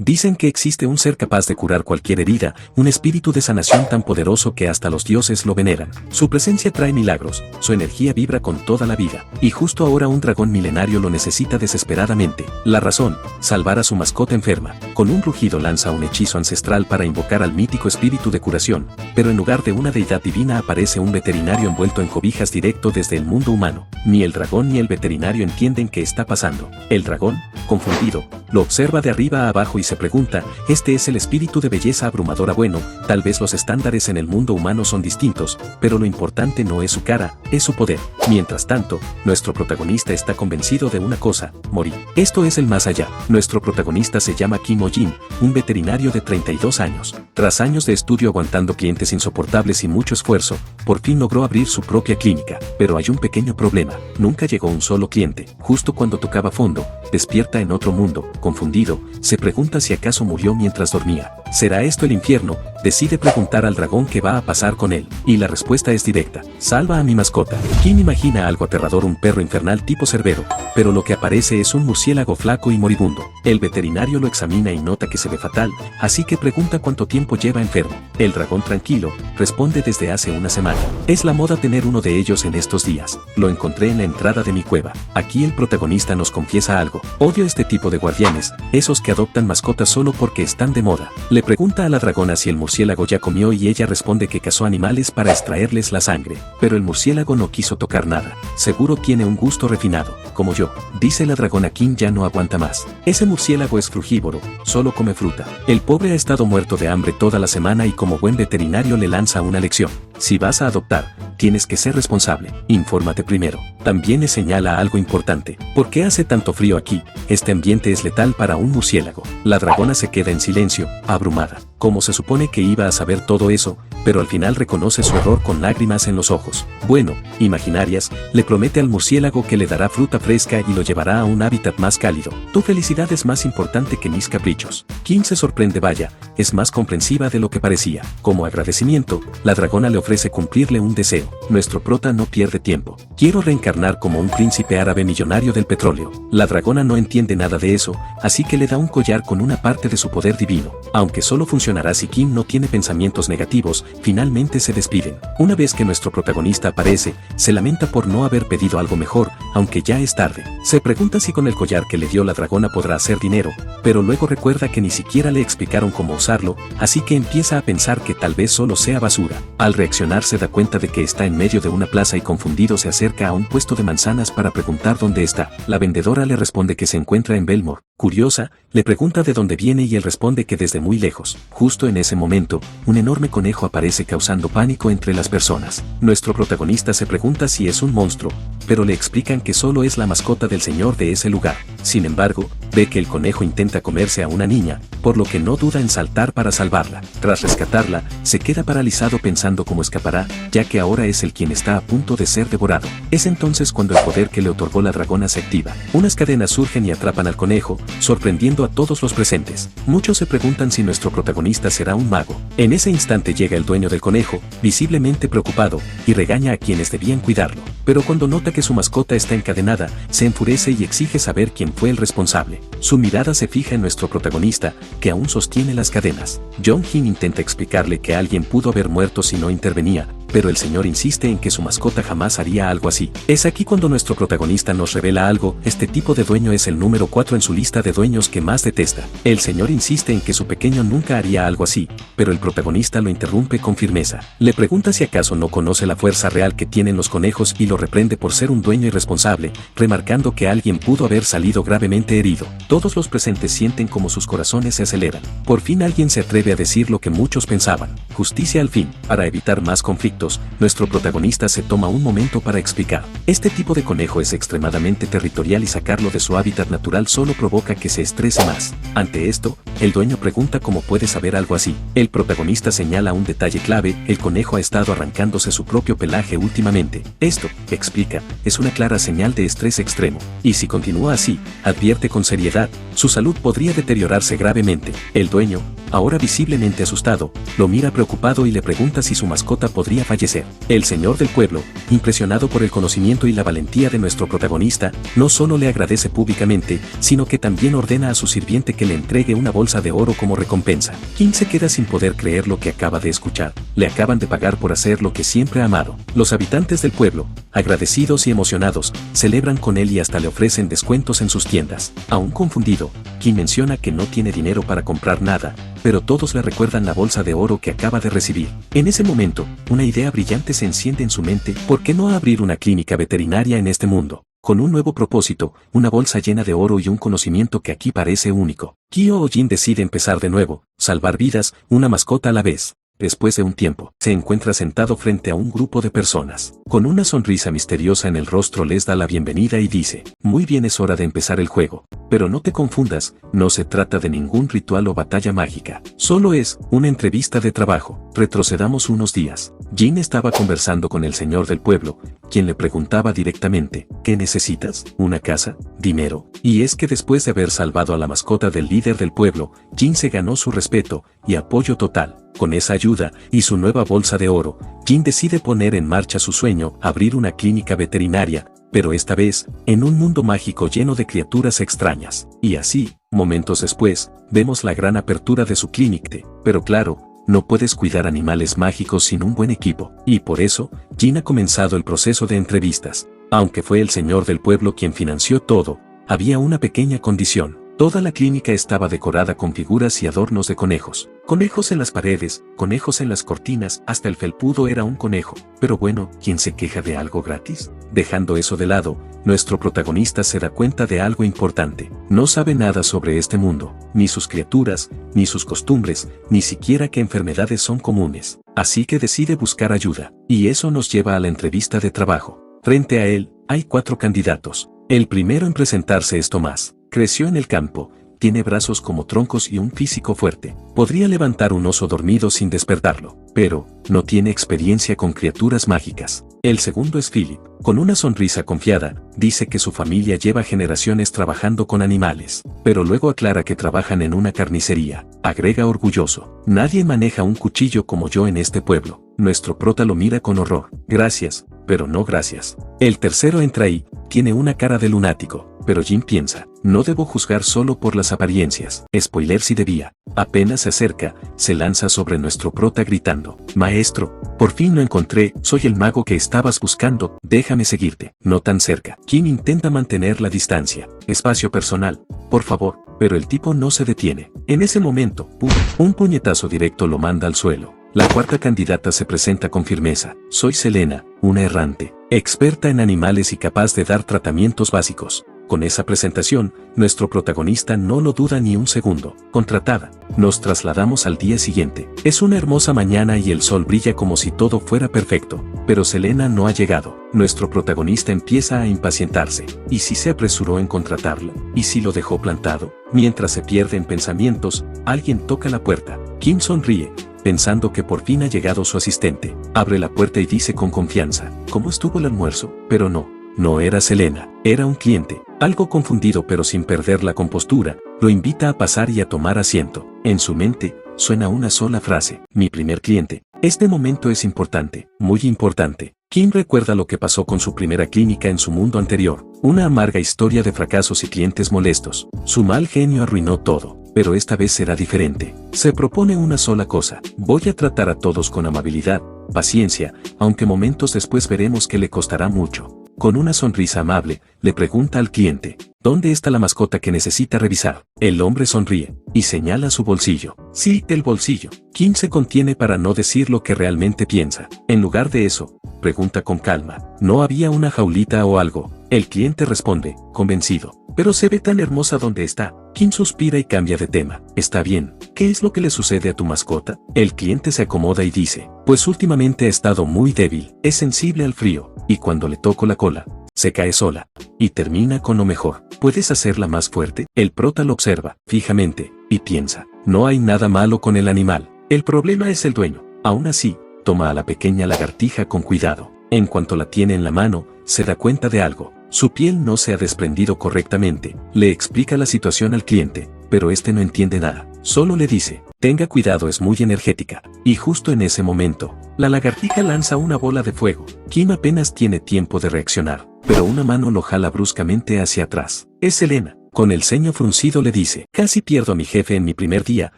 Dicen que existe un ser capaz de curar cualquier herida, un espíritu de sanación tan poderoso que hasta los dioses lo veneran. Su presencia trae milagros, su energía vibra con toda la vida. Y justo ahora un dragón milenario lo necesita desesperadamente. La razón, salvar a su mascota enferma. Con un rugido lanza un hechizo ancestral para invocar al mítico espíritu de curación, pero en lugar de una deidad divina aparece un veterinario envuelto en cobijas directo desde el mundo humano. Ni el dragón ni el veterinario entienden qué está pasando. El dragón, confundido, lo observa de arriba a abajo y se pregunta, ¿este es el espíritu de belleza abrumadora? Bueno, tal vez los estándares en el mundo humano son distintos, pero lo importante no es su cara, es su poder. Mientras tanto, nuestro protagonista está convencido de una cosa, morir. Esto es el más allá. Nuestro protagonista se llama Kim Oh-jin, un veterinario de 32 años. Tras años de estudio aguantando clientes insoportables y mucho esfuerzo, por fin logró abrir su propia clínica. Pero hay un pequeño problema, nunca llegó un solo cliente. Justo cuando tocaba fondo, despierta en otro mundo, confundido, se pregunta si acaso murió mientras dormía. ¿Será esto el infierno? Decide preguntar al dragón qué va a pasar con él. Y la respuesta es directa. Salva a mi mascota. Kim imagina algo aterrador, un perro infernal tipo Cerbero, pero lo que aparece es un murciélago flaco y moribundo. El veterinario lo examina y nota que se ve fatal, así que pregunta cuánto tiempo lleva enfermo. El dragón tranquilo, responde desde hace una semana. Es la moda tener uno de ellos en estos días. Lo encontré en la entrada de mi cueva. Aquí el protagonista nos confiesa algo. Odio este tipo de guardianes, esos que adoptan mascotas solo porque están de moda. Le pregunta a la dragona si el murciélago ya comió y ella responde que cazó animales para extraerles la sangre. Pero el murciélago no quiso tocar nada. Seguro tiene un gusto refinado, como yo. Dice la dragona. Kim ya no aguanta más. Ese murciélago es frugívoro, solo come fruta. El pobre ha estado muerto de hambre toda la semana y como buen veterinario le lanza una lección. Si vas a adoptar, tienes que ser responsable. Infórmate primero. También le señala algo importante. ¿Por qué hace tanto frío aquí? Este ambiente es letal para un murciélago. La dragona se queda en silencio, abrumada. Como se supone que iba a saber todo eso, pero al final reconoce su error con lágrimas en los ojos. Bueno, imaginarias, le promete al murciélago que le dará fruta fresca y lo llevará a un hábitat más cálido. Tu felicidad es más importante que mis caprichos. Kim se sorprende, vaya, es más comprensiva de lo que parecía. Como agradecimiento, la dragona le ofrece cumplirle un deseo. Nuestro prota no pierde tiempo. Quiero reencarnar como un príncipe árabe millonario del petróleo. La dragona no entiende nada de eso, así que le da un collar con una parte de su poder divino. Aunque solo funcionará si Kim no tiene pensamientos negativos, finalmente se despiden. Una vez que nuestro protagonista aparece, se lamenta por no haber pedido algo mejor, aunque ya es tarde. Se pregunta si con el collar que le dio la dragona podrá hacer dinero, pero luego recuerda que ni siquiera le explicaron cómo usarlo, así que empieza a pensar que tal vez solo sea basura. Al reaccionar se da cuenta de que está en medio de una plaza y confundido se acerca a un puesto de manzanas para preguntar dónde está. La vendedora le responde que se encuentra en Belmore. Curiosa, le pregunta de dónde viene y él responde que desde muy lejos. Justo en ese momento, un enorme conejo aparece causando pánico entre las personas. Nuestro protagonista se pregunta si es un monstruo, pero le explican que solo es la mascota del señor de ese lugar. Sin embargo, ve que el conejo intenta comerse a una niña, por lo que no duda en saltar para salvarla. Tras rescatarla, se queda paralizado pensando cómo escapará, ya que ahora es él quien está a punto de ser devorado. Es entonces cuando el poder que le otorgó la dragona se activa. Unas cadenas surgen y atrapan al conejo, sorprendiendo a todos los presentes. Muchos se preguntan si nuestro protagonista será un mago. En ese instante llega el dueño del conejo, visiblemente preocupado, y regaña a quienes debían cuidarlo. Pero cuando nota que su mascota está encadenada, se enfurece y exige saber quién fue el responsable. Su mirada se fija en nuestro protagonista, que aún sostiene las cadenas. Jong-hin intenta explicarle que alguien pudo haber muerto si no intervenía, pero el señor insiste en que su mascota jamás haría algo así. Es aquí cuando nuestro protagonista nos revela algo. Este tipo de dueño es el número 4 en su lista de dueños que más detesta. El señor insiste en que su pequeño nunca haría algo así, pero el protagonista lo interrumpe con firmeza. Le pregunta si acaso no conoce la fuerza real que tienen los conejos y lo reprende por ser un dueño irresponsable, remarcando que alguien pudo haber salido gravemente herido. Todos los presentes sienten como sus corazones se aceleran. Por fin alguien se atreve a decir lo que muchos pensaban. Justicia al fin. Para evitar más conflictos, nuestro protagonista se toma un momento para explicar. Este tipo de conejo es extremadamente territorial y sacarlo de su hábitat natural solo provoca que se estrese más. Ante esto, el dueño pregunta cómo puede saber algo así. El protagonista señala un detalle clave: el conejo ha estado arrancándose su propio pelaje últimamente. Esto, explica, es una clara señal de estrés extremo. Y si continúa así, advierte con seriedad, su salud podría deteriorarse gravemente. El dueño, ahora visiblemente asustado, lo mira preocupado y le pregunta si su mascota podría fallecer. El señor del pueblo, impresionado por el conocimiento y la valentía de nuestro protagonista, no solo le agradece públicamente, sino que también ordena a su sirviente que le entregue una bolsa de oro como recompensa. Kim se queda sin poder creer lo que acaba de escuchar. Le acaban de pagar por hacer lo que siempre ha amado. Los habitantes del pueblo, agradecidos y emocionados, celebran con él y hasta le ofrecen descuentos en sus tiendas. Aún confundido, Kim menciona que no tiene dinero para comprar nada, pero todos le recuerdan la bolsa de oro que acaba de recibir. En ese momento, una idea brillante se enciende en su mente: ¿por qué no abrir una clínica veterinaria en este mundo? Con un nuevo propósito, una bolsa llena de oro y un conocimiento que aquí parece único. Kyo-Jin decide empezar de nuevo, salvar vidas, una mascota a la vez. Después de un tiempo, se encuentra sentado frente a un grupo de personas. Con una sonrisa misteriosa en el rostro les da la bienvenida y dice: muy bien, es hora de empezar el juego. Pero no te confundas, no se trata de ningún ritual o batalla mágica. Solo es una entrevista de trabajo. Retrocedamos unos días. Jin estaba conversando con el señor del pueblo, quien le preguntaba directamente: ¿qué necesitas? ¿Una casa? ¿Dinero? Y es que después de haber salvado a la mascota del líder del pueblo, Jin se ganó su respeto y apoyo total. Con esa ayuda y su nueva bolsa de oro, Jin decide poner en marcha su sueño: abrir una clínica veterinaria, pero esta vez, en un mundo mágico lleno de criaturas extrañas. Y así, momentos después, vemos la gran apertura de su clínica. Pero claro, no puedes cuidar animales mágicos sin un buen equipo. Y por eso, Jin ha comenzado el proceso de entrevistas. Aunque fue el señor del pueblo quien financió todo, había una pequeña condición. Toda la clínica estaba decorada con figuras y adornos de conejos. Conejos en las paredes, conejos en las cortinas, hasta el felpudo era un conejo. Pero bueno, ¿quién se queja de algo gratis? Dejando eso de lado, nuestro protagonista se da cuenta de algo importante. No sabe nada sobre este mundo, ni sus criaturas, ni sus costumbres, ni siquiera qué enfermedades son comunes. Así que decide buscar ayuda. Y eso nos lleva a la entrevista de trabajo. Frente a él, hay 4 candidatos. El primero en presentarse es Tomás. Creció en el campo, tiene brazos como troncos y un físico fuerte. Podría levantar un oso dormido sin despertarlo, pero no tiene experiencia con criaturas mágicas. El segundo es Philip. Con una sonrisa confiada, dice que su familia lleva generaciones trabajando con animales, pero luego aclara que trabajan en una carnicería. Agrega orgulloso: nadie maneja un cuchillo como yo en este pueblo. Nuestro prota lo mira con horror. Gracias, pero no gracias. El tercero entra y tiene una cara de lunático. Pero Jin piensa: no debo juzgar solo por las apariencias. Spoiler si debía. Apenas se acerca, se lanza sobre nuestro prota gritando: maestro, por fin lo encontré, soy el mago que estabas buscando, déjame seguirte. No tan cerca. Jin intenta mantener la distancia. Espacio personal, por favor. Pero el tipo no se detiene. En ese momento, ¡pum!, un puñetazo directo lo manda al suelo. La cuarta candidata se presenta con firmeza: soy Selena, una errante, experta en animales y capaz de dar tratamientos básicos. Con esa presentación, nuestro protagonista no lo duda ni un segundo. Contratada. Nos trasladamos al día siguiente. Es una hermosa mañana y el sol brilla como si todo fuera perfecto. Pero Selena no ha llegado. Nuestro protagonista empieza a impacientarse. ¿Y si se apresuró en contratarla? ¿Y si lo dejó plantado? Mientras se pierde en pensamientos, alguien toca la puerta. Kim sonríe, pensando que por fin ha llegado su asistente. Abre la puerta y dice con confianza: ¿cómo estuvo el almuerzo? Pero no era Selena, era un cliente. Algo confundido pero sin perder la compostura, lo invita a pasar y a tomar asiento. En su mente, suena una sola frase: mi primer cliente. Este momento es importante, muy importante. Kim recuerda lo que pasó con su primera clínica en su mundo anterior. Una amarga historia de fracasos y clientes molestos. Su mal genio arruinó todo. Pero esta vez será diferente. Se propone una sola cosa: voy a tratar a todos con amabilidad, paciencia, aunque momentos después veremos que le costará mucho. Con una sonrisa amable, le pregunta al cliente: ¿dónde está la mascota que necesita revisar? El hombre sonríe y señala su bolsillo. Sí, el bolsillo. Kim se contiene para no decir lo que realmente piensa. En lugar de eso, pregunta con calma: ¿no había una jaulita o algo? El cliente responde, convencido: pero se ve tan hermosa donde está. Kim suspira y cambia de tema. Está bien, ¿qué es lo que le sucede a tu mascota? El cliente se acomoda y dice: pues últimamente ha estado muy débil, es sensible al frío, y cuando le toco la cola, se cae sola. Y termina con lo mejor: ¿puedes hacerla más fuerte? El prota lo observa fijamente y piensa: no hay nada malo con el animal, el problema es el dueño. Aún así, toma a la pequeña lagartija con cuidado. En cuanto la tiene en la mano, se da cuenta de algo: su piel no se ha desprendido correctamente. Le explica la situación al cliente, pero este no entiende nada. Solo le dice: Tenga cuidado, es muy energética. Y justo en ese momento, la lagartija lanza una bola de fuego. Kim apenas tiene tiempo de reaccionar, pero una mano lo jala bruscamente hacia atrás. Es Selena. Con el ceño fruncido le dice: casi pierdo a mi jefe en mi primer día.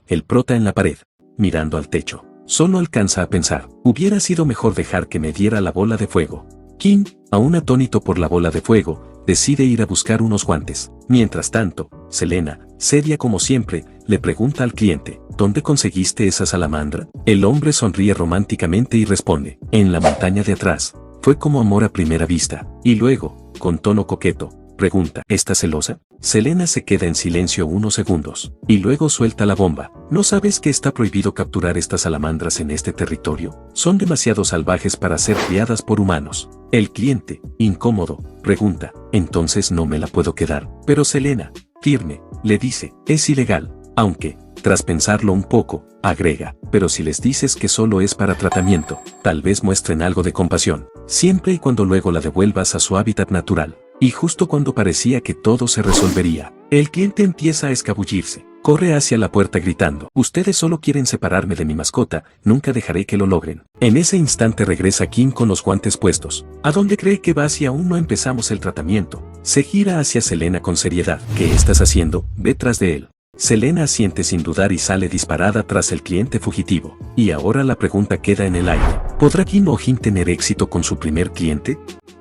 El prota en la pared, mirando al techo, solo alcanza a pensar: hubiera sido mejor dejar que me diera la bola de fuego. Kim, aún atónito por la bola de fuego, decide ir a buscar unos guantes. Mientras tanto, Selena, seria como siempre, le pregunta al cliente: ¿dónde conseguiste esa salamandra? El hombre sonríe románticamente y responde: en la montaña de atrás. Fue como amor a primera vista. Y luego, con tono coqueto, pregunta: ¿estás celosa? Selena se queda en silencio unos segundos, y luego suelta la bomba. ¿No sabes que está prohibido capturar estas salamandras en este territorio? Son demasiado salvajes para ser criadas por humanos. El cliente, incómodo, pregunta: ¿entonces no me la puedo quedar? Pero Selena, firme, le dice: es ilegal. Aunque, tras pensarlo un poco, agrega: pero si les dices que solo es para tratamiento, tal vez muestren algo de compasión, siempre y cuando luego la devuelvas a su hábitat natural. Y justo cuando parecía que todo se resolvería, el cliente empieza a escabullirse. Corre hacia la puerta gritando: ustedes solo quieren separarme de mi mascota, nunca dejaré que lo logren. En ese instante regresa Kim con los guantes puestos. ¿A dónde cree que va si aún no empezamos el tratamiento? Se gira hacia Selena con seriedad. ¿Qué estás haciendo? Ve tras de él. Selena asiente sin dudar y sale disparada tras el cliente fugitivo. Y ahora la pregunta queda en el aire: ¿podrá Kim Oh-jin tener éxito con su primer cliente?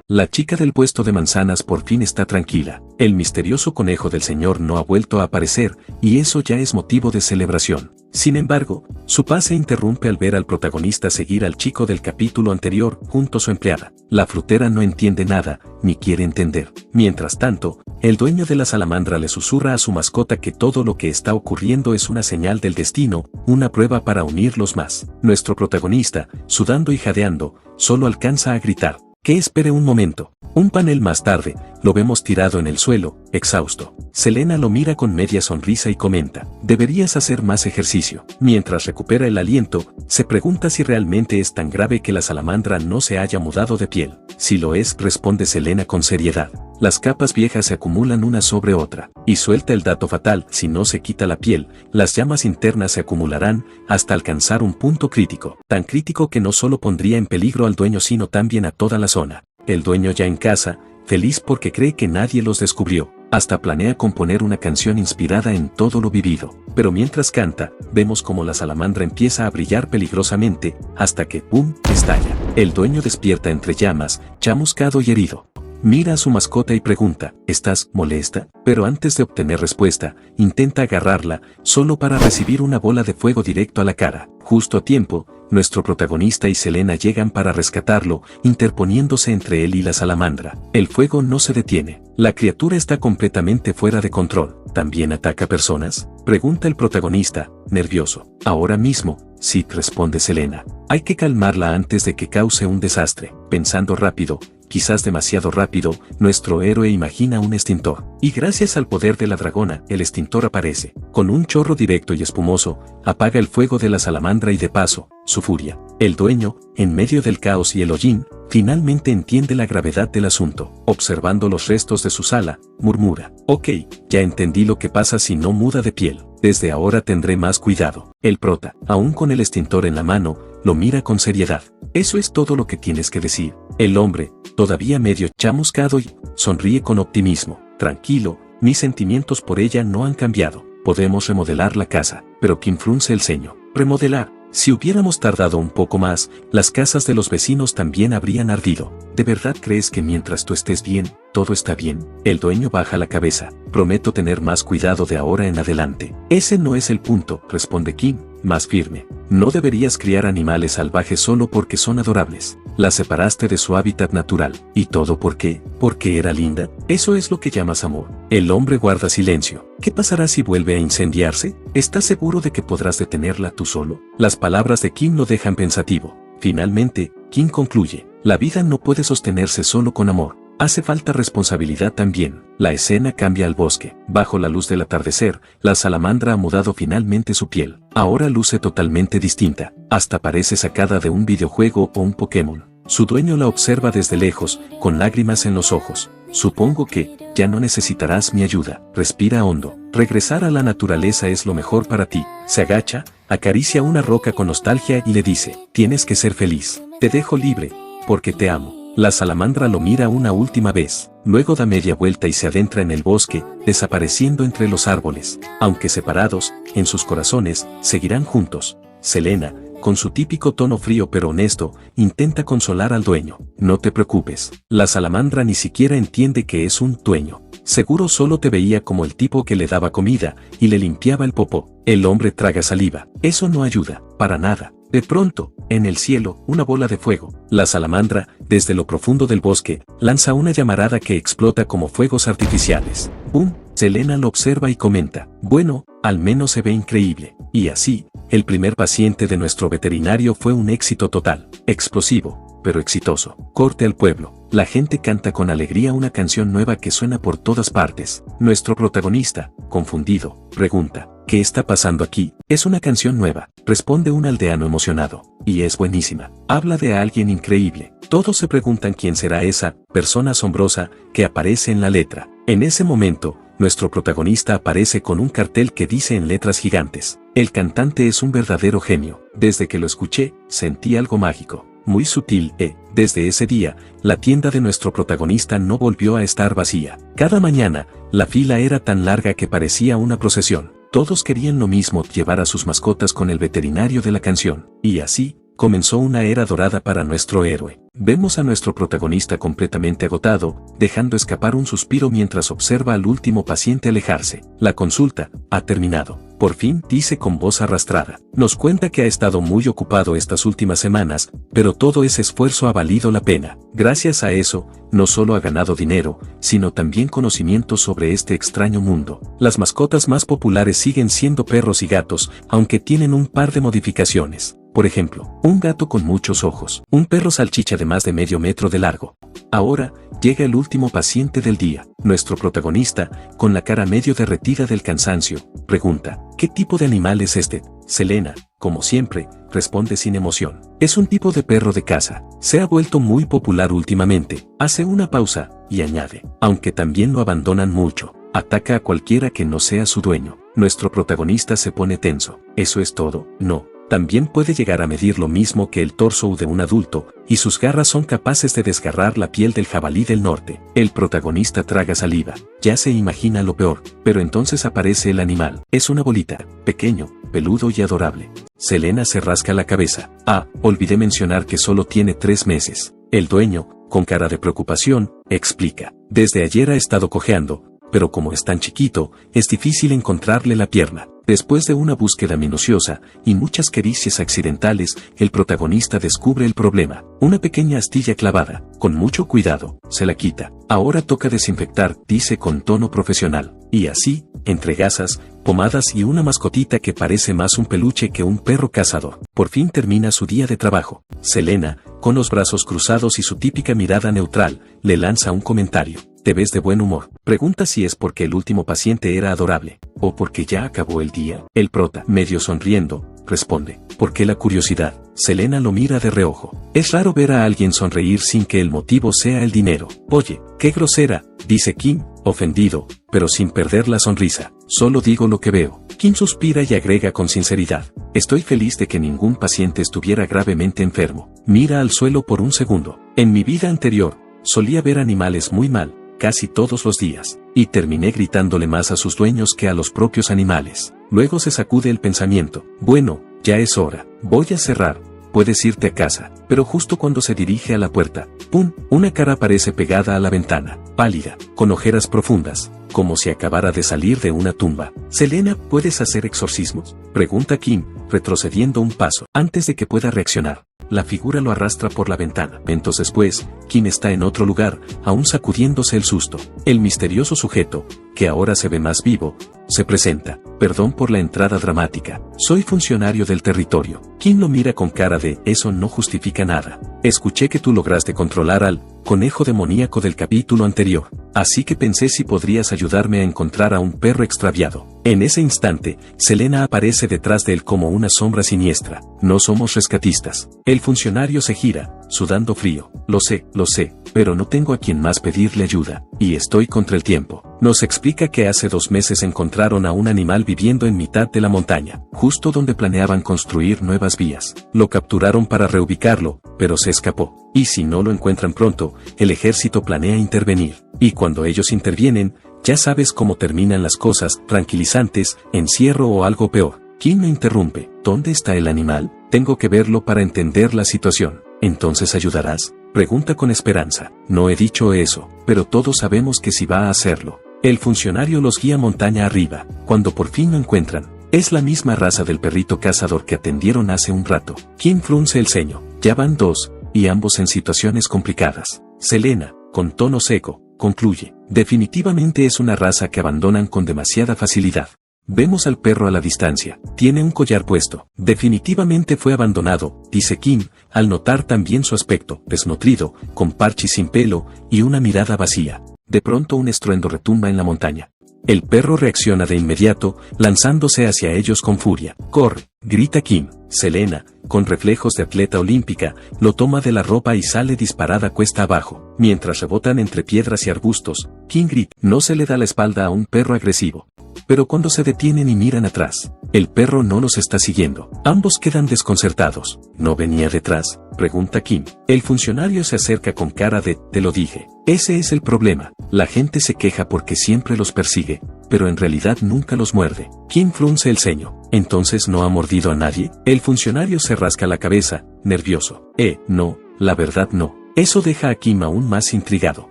La chica del puesto de manzanas por fin está tranquila. El misterioso conejo del señor no ha vuelto a aparecer, y eso ya es motivo de celebración. Sin embargo, su paz se interrumpe al ver al protagonista seguir al chico del capítulo anterior junto a su empleada. La frutera no entiende nada, ni quiere entender. Mientras tanto, el dueño de la salamandra le susurra a su mascota que todo lo que está ocurriendo es una señal del destino, una prueba para unirlos más. Nuestro protagonista, sudando y jadeando, solo alcanza a gritar: que espere un momento. Un panel más tarde, lo vemos tirado en el suelo, exhausto. Selena lo mira con media sonrisa y comenta: deberías hacer más ejercicio. Mientras recupera el aliento, se pregunta si realmente es tan grave que la salamandra no se haya mudado de piel. Si lo es, responde Selena con seriedad: las capas viejas se acumulan una sobre otra. Y suelta el dato fatal: si no se quita la piel, las llamas internas se acumularán hasta alcanzar un punto crítico. Tan crítico que no solo pondría en peligro al dueño sino también a toda la zona. El dueño ya en casa, feliz porque cree que nadie los descubrió, hasta planea componer una canción inspirada en todo lo vivido. Pero mientras canta, vemos como la salamandra empieza a brillar peligrosamente, hasta que ¡pum!, estalla. El dueño despierta entre llamas, chamuscado y herido. Mira a su mascota y pregunta: ¿estás molesta? Pero antes de obtener respuesta, intenta agarrarla, solo para recibir una bola de fuego directo a la cara. Justo a tiempo, nuestro protagonista y Selena llegan para rescatarlo, interponiéndose entre él y la salamandra. El fuego no se detiene. La criatura está completamente fuera de control. ¿También ataca personas?, pregunta el protagonista, nervioso. Ahora mismo, sí, responde Selena. Hay que calmarla antes de que cause un desastre. Pensando rápido, quizás demasiado rápido, nuestro héroe imagina un extintor. Y gracias al poder de la dragona, el extintor aparece. Con un chorro directo y espumoso, apaga el fuego de la salamandra y de paso, su furia. El dueño, en medio del caos y el hollín, finalmente entiende la gravedad del asunto. Observando los restos de su sala, murmura: ok, ya entendí lo que pasa si no muda de piel. Desde ahora tendré más cuidado. El prota, aún con el extintor en la mano, lo mira con seriedad. ¿Eso es todo lo que tienes que decir? El hombre, todavía medio chamuscado, sonríe con optimismo. Tranquilo, mis sentimientos por ella no han cambiado. Podemos remodelar la casa. Pero Kim frunce el ceño. ¿Remodelar? Si hubiéramos tardado un poco más, las casas de los vecinos también habrían ardido. ¿De verdad crees que mientras tú estés bien, todo está bien? El dueño baja la cabeza. Prometo tener más cuidado de ahora en adelante. Ese no es el punto, responde Kim, más firme. No deberías criar animales salvajes solo porque son adorables. La separaste de su hábitat natural. ¿Y todo por qué? ¿Porque era linda? ¿Eso es lo que llamas amor? El hombre guarda silencio. ¿Qué pasará si vuelve a incendiarse? ¿Estás seguro de que podrás detenerla tú solo? Las palabras de Kim lo dejan pensativo. Finalmente, Kim concluye: la vida no puede sostenerse solo con amor. Hace falta responsabilidad también. La escena cambia al bosque. Bajo la luz del atardecer, la salamandra ha mudado finalmente su piel. Ahora luce totalmente distinta. Hasta parece sacada de un videojuego o un Pokémon. Su dueño la observa desde lejos, con lágrimas en los ojos. Supongo que ya no necesitarás mi ayuda. Respira hondo. Regresar a la naturaleza es lo mejor para ti. Se agacha, acaricia una roca con nostalgia y le dice, tienes que ser feliz, te dejo libre, porque te amo. La salamandra lo mira una última vez, luego da media vuelta y se adentra en el bosque, desapareciendo entre los árboles. Aunque separados, en sus corazones, seguirán juntos. Selena, con su típico tono frío pero honesto, intenta consolar al dueño. No te preocupes, la salamandra ni siquiera entiende que es un dueño. Seguro solo te veía como el tipo que le daba comida y le limpiaba el popó. El hombre traga saliva. Eso no ayuda, para nada. De pronto, en el cielo, una bola de fuego. La salamandra, desde lo profundo del bosque, lanza una llamarada que explota como fuegos artificiales. ¡Bum! Selena lo observa y comenta, bueno, al menos se ve increíble. Y así, el primer paciente de nuestro veterinario fue un éxito total, explosivo, pero exitoso. Corte al pueblo. La gente canta con alegría una canción nueva que suena por todas partes. Nuestro protagonista, confundido, pregunta, ¿qué está pasando aquí? Es una canción nueva, responde un aldeano emocionado, y es buenísima. Habla de alguien increíble. Todos se preguntan quién será esa persona asombrosa que aparece en la letra. En ese momento, nuestro protagonista aparece con un cartel que dice en letras gigantes, el cantante es un verdadero genio. Desde que lo escuché, sentí algo mágico. Muy sutil, desde ese día, la tienda de nuestro protagonista no volvió a estar vacía. Cada mañana, la fila era tan larga que parecía una procesión. Todos querían lo mismo, llevar a sus mascotas con el veterinario de la canción. Y así, comenzó una era dorada para nuestro héroe. Vemos a nuestro protagonista completamente agotado, dejando escapar un suspiro mientras observa al último paciente alejarse. La consulta ha terminado. Por fin, dice con voz arrastrada. Nos cuenta que ha estado muy ocupado estas últimas semanas, pero todo ese esfuerzo ha valido la pena. Gracias a eso, no solo ha ganado dinero, sino también conocimiento sobre este extraño mundo. Las mascotas más populares siguen siendo perros y gatos, aunque tienen un par de modificaciones. Por ejemplo, un gato con muchos ojos, un perro salchicha de más de medio metro de largo. Ahora, llega el último paciente del día. Nuestro protagonista, con la cara medio derretida del cansancio, pregunta, ¿qué tipo de animal es este? Selena, como siempre, responde sin emoción. Es un tipo de perro de casa. Se ha vuelto muy popular últimamente. Hace una pausa, y añade, aunque también lo abandonan mucho. Ataca a cualquiera que no sea su dueño. Nuestro protagonista se pone tenso. ¿Eso es todo? No. También puede llegar a medir lo mismo que el torso de un adulto, y sus garras son capaces de desgarrar la piel del jabalí del norte. El protagonista traga saliva. Ya se imagina lo peor, pero entonces aparece el animal. Es una bolita, pequeño, peludo y adorable. Selena se rasca la cabeza. Ah, olvidé mencionar que solo tiene 3 meses. El dueño, con cara de preocupación, explica. Desde ayer ha estado cojeando, pero como es tan chiquito, es difícil encontrarle la pierna. Después de una búsqueda minuciosa y muchas caricias accidentales, el protagonista descubre el problema. Una pequeña astilla clavada. Con mucho cuidado, se la quita. Ahora toca desinfectar, dice con tono profesional. Y así, entre gasas, pomadas y una mascotita que parece más un peluche que un perro cazador. Por fin termina su día de trabajo. Selena, con los brazos cruzados y su típica mirada neutral, le lanza un comentario. ¿Te ves de buen humor? Pregunta si es porque el último paciente era adorable, o porque ya acabó el día. El prota, medio sonriendo, responde, ¿por qué la curiosidad? Selena lo mira de reojo. Es raro ver a alguien sonreír sin que el motivo sea el dinero. Oye, qué grosera, dice Kim, ofendido, pero sin perder la sonrisa. Solo digo lo que veo. Kim suspira y agrega con sinceridad. Estoy feliz de que ningún paciente estuviera gravemente enfermo. Mira al suelo por un segundo. En mi vida anterior, solía ver animales muy mal, casi todos los días, y terminé gritándole más a sus dueños que a los propios animales. Luego se sacude el pensamiento. Bueno, ya es hora. Voy a cerrar. Puedes irte a casa. Pero justo cuando se dirige a la puerta, ¡pum!, una cara aparece pegada a la ventana, pálida, con ojeras profundas, como si acabara de salir de una tumba. Selena, ¿puedes hacer exorcismos?, pregunta Kim, retrocediendo un paso. Antes de que pueda reaccionar, la figura lo arrastra por la ventana. Momentos después, Kim está en otro lugar, aún sacudiéndose el susto. El misterioso sujeto, que ahora se ve más vivo, se presenta. Perdón por la entrada dramática. Soy funcionario del territorio. Kim lo mira con cara de, eso no justifica nada. Escuché que tú lograste controlar al conejo demoníaco del capítulo anterior. Así que pensé si podrías ayudarme a encontrar a un perro extraviado. En ese instante, Selena aparece detrás de él como una sombra siniestra. No somos rescatistas. El funcionario se gira, sudando frío. Lo sé, pero no tengo a quien más pedirle ayuda, y estoy contra el tiempo. Nos explica que hace 2 meses encontraron a un animal viviendo en mitad de la montaña, justo donde planeaban construir nuevas vías. Lo capturaron para reubicarlo, pero se escapó. Y si no lo encuentran pronto, el ejército planea intervenir. Y cuando ellos intervienen, ya sabes cómo terminan las cosas, tranquilizantes, encierro o algo peor. Kim me interrumpe. ¿Dónde está el animal? Tengo que verlo para entender la situación. ¿Entonces ayudarás? Pregunta con esperanza. No he dicho eso, pero todos sabemos que sí va a hacerlo. El funcionario los guía montaña arriba. Cuando por fin lo encuentran, es la misma raza del perrito cazador que atendieron hace un rato. Kim frunce el ceño. Ya van 2, y ambos en situaciones complicadas. Selena, con tono seco, concluye. Definitivamente es una raza que abandonan con demasiada facilidad. Vemos al perro a la distancia. Tiene un collar puesto. Definitivamente fue abandonado, dice Kim, al notar también su aspecto, desnutrido, con parche sin pelo, y una mirada vacía. De pronto un estruendo retumba en la montaña. El perro reacciona de inmediato, lanzándose hacia ellos con furia. ¡Corre!, grita Kim. Selena, con reflejos de atleta olímpica, lo toma de la ropa y sale disparada cuesta abajo. Mientras rebotan entre piedras y arbustos, Kim grita. No se le da la espalda a un perro agresivo. Pero cuando se detienen y miran atrás, el perro no los está siguiendo. Ambos quedan desconcertados. ¿No venía detrás?, pregunta Kim. El funcionario se acerca con cara de, te lo dije. Ese es el problema. La gente se queja porque siempre los persigue, pero en realidad nunca los muerde. Kim frunce el ceño. ¿Entonces no ha mordido a nadie? El funcionario se rasca la cabeza, nervioso. No, la verdad no. Eso deja a Kim aún más intrigado.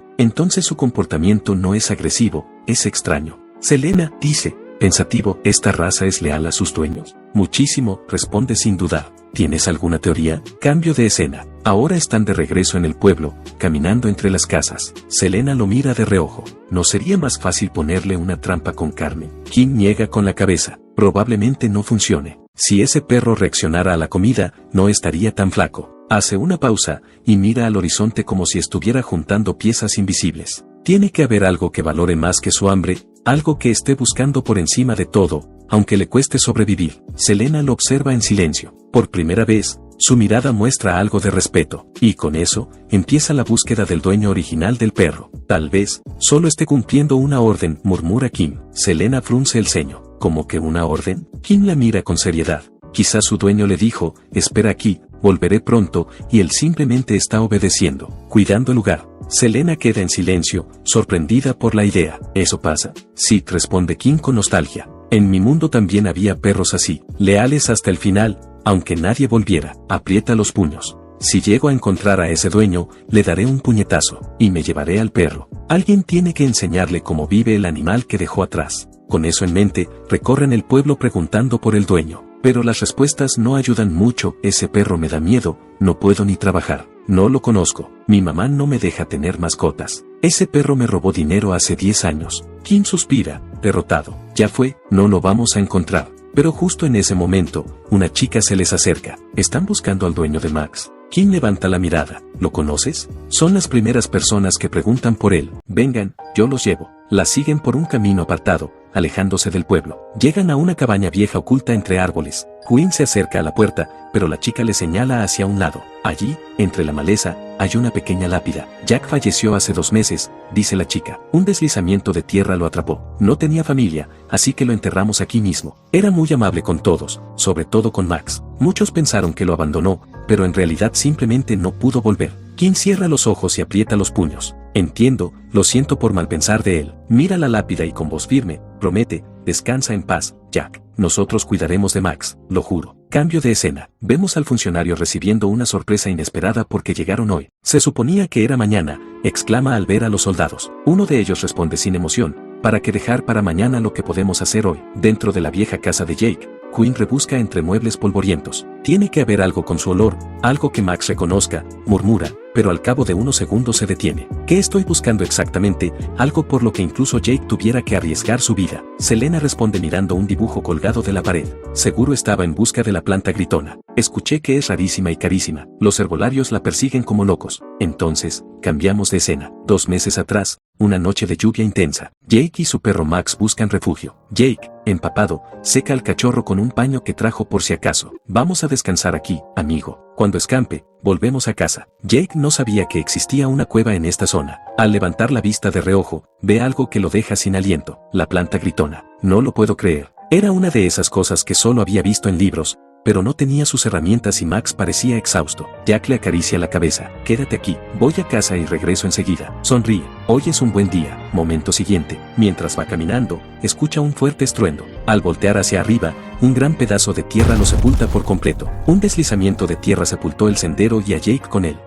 Entonces su comportamiento no es agresivo, es extraño. Selena, dice, pensativo, ¿esta raza es leal a sus dueños? Muchísimo, responde sin dudar. ¿Tienes alguna teoría? Cambio de escena. Ahora están de regreso en el pueblo, caminando entre las casas. Selena lo mira de reojo. ¿No sería más fácil ponerle una trampa con Carmen? Kim niega con la cabeza. Probablemente no funcione. Si ese perro reaccionara a la comida, no estaría tan flaco. Hace una pausa, y mira al horizonte como si estuviera juntando piezas invisibles. Tiene que haber algo que valore más que su hambre, algo que esté buscando por encima de todo, aunque le cueste sobrevivir. Selena lo observa en silencio. Por primera vez, su mirada muestra algo de respeto, y con eso, empieza la búsqueda del dueño original del perro. Tal vez, solo esté cumpliendo una orden, murmura Kim. Selena frunce el ceño. ¿Cómo que una orden? Kim la mira con seriedad. Quizás su dueño le dijo, espera aquí, volveré pronto, y él simplemente está obedeciendo, cuidando el lugar. Selena queda en silencio, sorprendida por la idea. ¿Eso pasa? Sí, responde Kim con nostalgia. En mi mundo también había perros así, leales hasta el final, aunque nadie volviera. Aprieta los puños. Si llego a encontrar a ese dueño, le daré un puñetazo, y me llevaré al perro. Alguien tiene que enseñarle cómo vive el animal que dejó atrás. Con eso en mente, recorren el pueblo preguntando por el dueño. Pero las respuestas no ayudan mucho. Ese perro me da miedo, no puedo ni trabajar. No lo conozco. Mi mamá no me deja tener mascotas. Ese perro me robó dinero hace 10 años. Kim suspira, derrotado. Ya fue, no lo vamos a encontrar. Pero justo en ese momento, una chica se les acerca. Están buscando al dueño de Max. Kim levanta la mirada. ¿Lo conoces? Son las primeras personas que preguntan por él. Vengan, yo los llevo. La siguen por un camino apartado, alejándose del pueblo. Llegan a una cabaña vieja oculta entre árboles. Quinn se acerca a la puerta, pero la chica le señala hacia un lado. Allí, entre la maleza, hay una pequeña lápida. Jack falleció hace 2 meses, dice la chica. Un deslizamiento de tierra lo atrapó. No tenía familia, así que lo enterramos aquí mismo. Era muy amable con todos, sobre todo con Max. Muchos pensaron que lo abandonó, pero en realidad simplemente no pudo volver. Kim cierra los ojos y aprieta los puños. Entiendo, lo siento por mal pensar de él. Mira la lápida y con voz firme, promete, descansa en paz, Jack. Nosotros cuidaremos de Max, lo juro. Cambio de escena. Vemos al funcionario recibiendo una sorpresa inesperada porque llegaron hoy. Se suponía que era mañana, exclama al ver a los soldados. Uno de ellos responde sin emoción. ¿Para qué dejar para mañana lo que podemos hacer hoy? Dentro de la vieja casa de Jake, Quinn rebusca entre muebles polvorientos. Tiene que haber algo con su olor, algo que Max reconozca, murmura, pero al cabo de unos segundos se detiene. ¿Qué estoy buscando exactamente? Algo por lo que incluso Jake tuviera que arriesgar su vida. Selena responde mirando un dibujo colgado de la pared. Seguro estaba en busca de la planta gritona. Escuché que es rarísima y carísima. Los herbolarios la persiguen como locos. Entonces, cambiamos de escena. 2 meses atrás, una noche de lluvia intensa. Jake y su perro Max buscan refugio. Jake, empapado, seca al cachorro con un paño que trajo por si acaso. Vamos a descansar aquí, amigo. Cuando escampe, volvemos a casa. Jake no sabía que existía una cueva en esta zona. Al levantar la vista de reojo, ve algo que lo deja sin aliento. La planta gritona. No lo puedo creer. Era una de esas cosas que solo había visto en libros, pero no tenía sus herramientas y Max parecía exhausto. Jack le acaricia la cabeza. Quédate aquí, voy a casa y regreso enseguida. Sonríe. Hoy es un buen día. Momento siguiente, mientras va caminando, escucha un fuerte estruendo. Al voltear hacia arriba, un gran pedazo de tierra lo sepulta por completo. Un deslizamiento de tierra sepultó el sendero y a Jake con él.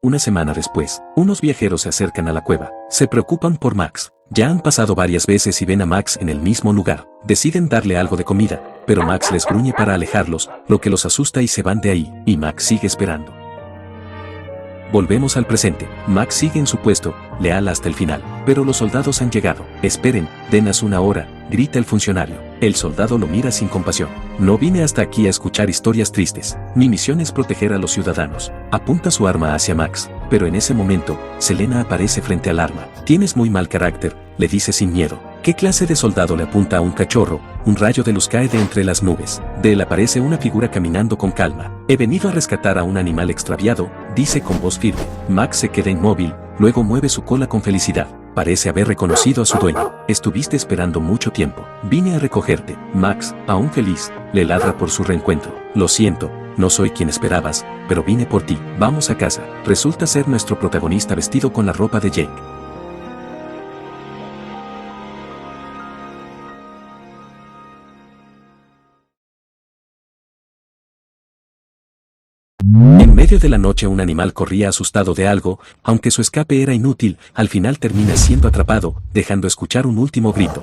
Una semana después, unos viajeros se acercan a la cueva. Se preocupan por Max. Ya han pasado varias veces y ven a Max en el mismo lugar. Deciden darle algo de comida, pero Max les gruñe para alejarlos, lo que los asusta y se van de ahí, y Max sigue esperando. Volvemos al presente. Max sigue en su puesto, leal hasta el final, pero los soldados han llegado. Esperen, denos una hora, grita el funcionario. El soldado lo mira sin compasión. No vine hasta aquí a escuchar historias tristes. Mi misión es proteger a los ciudadanos. Apunta su arma hacia Max, pero en ese momento, Selena aparece frente al arma. Tienes muy mal carácter, le dice sin miedo. ¿Qué clase de soldado le apunta a un cachorro? Un rayo de luz cae de entre las nubes. De él aparece una figura caminando con calma. He venido a rescatar a un animal extraviado, dice con voz firme. Max se queda inmóvil, luego mueve su cola con felicidad. Parece haber reconocido a su dueño. Estuviste esperando mucho tiempo. Vine a recogerte. Max, aún feliz, le ladra por su reencuentro. Lo siento, no soy quien esperabas, pero vine por ti. Vamos a casa. Resulta ser nuestro protagonista vestido con la ropa de Jake. En medio de la noche un animal corría asustado de algo, aunque su escape era inútil, al final termina siendo atrapado, dejando escuchar un último grito.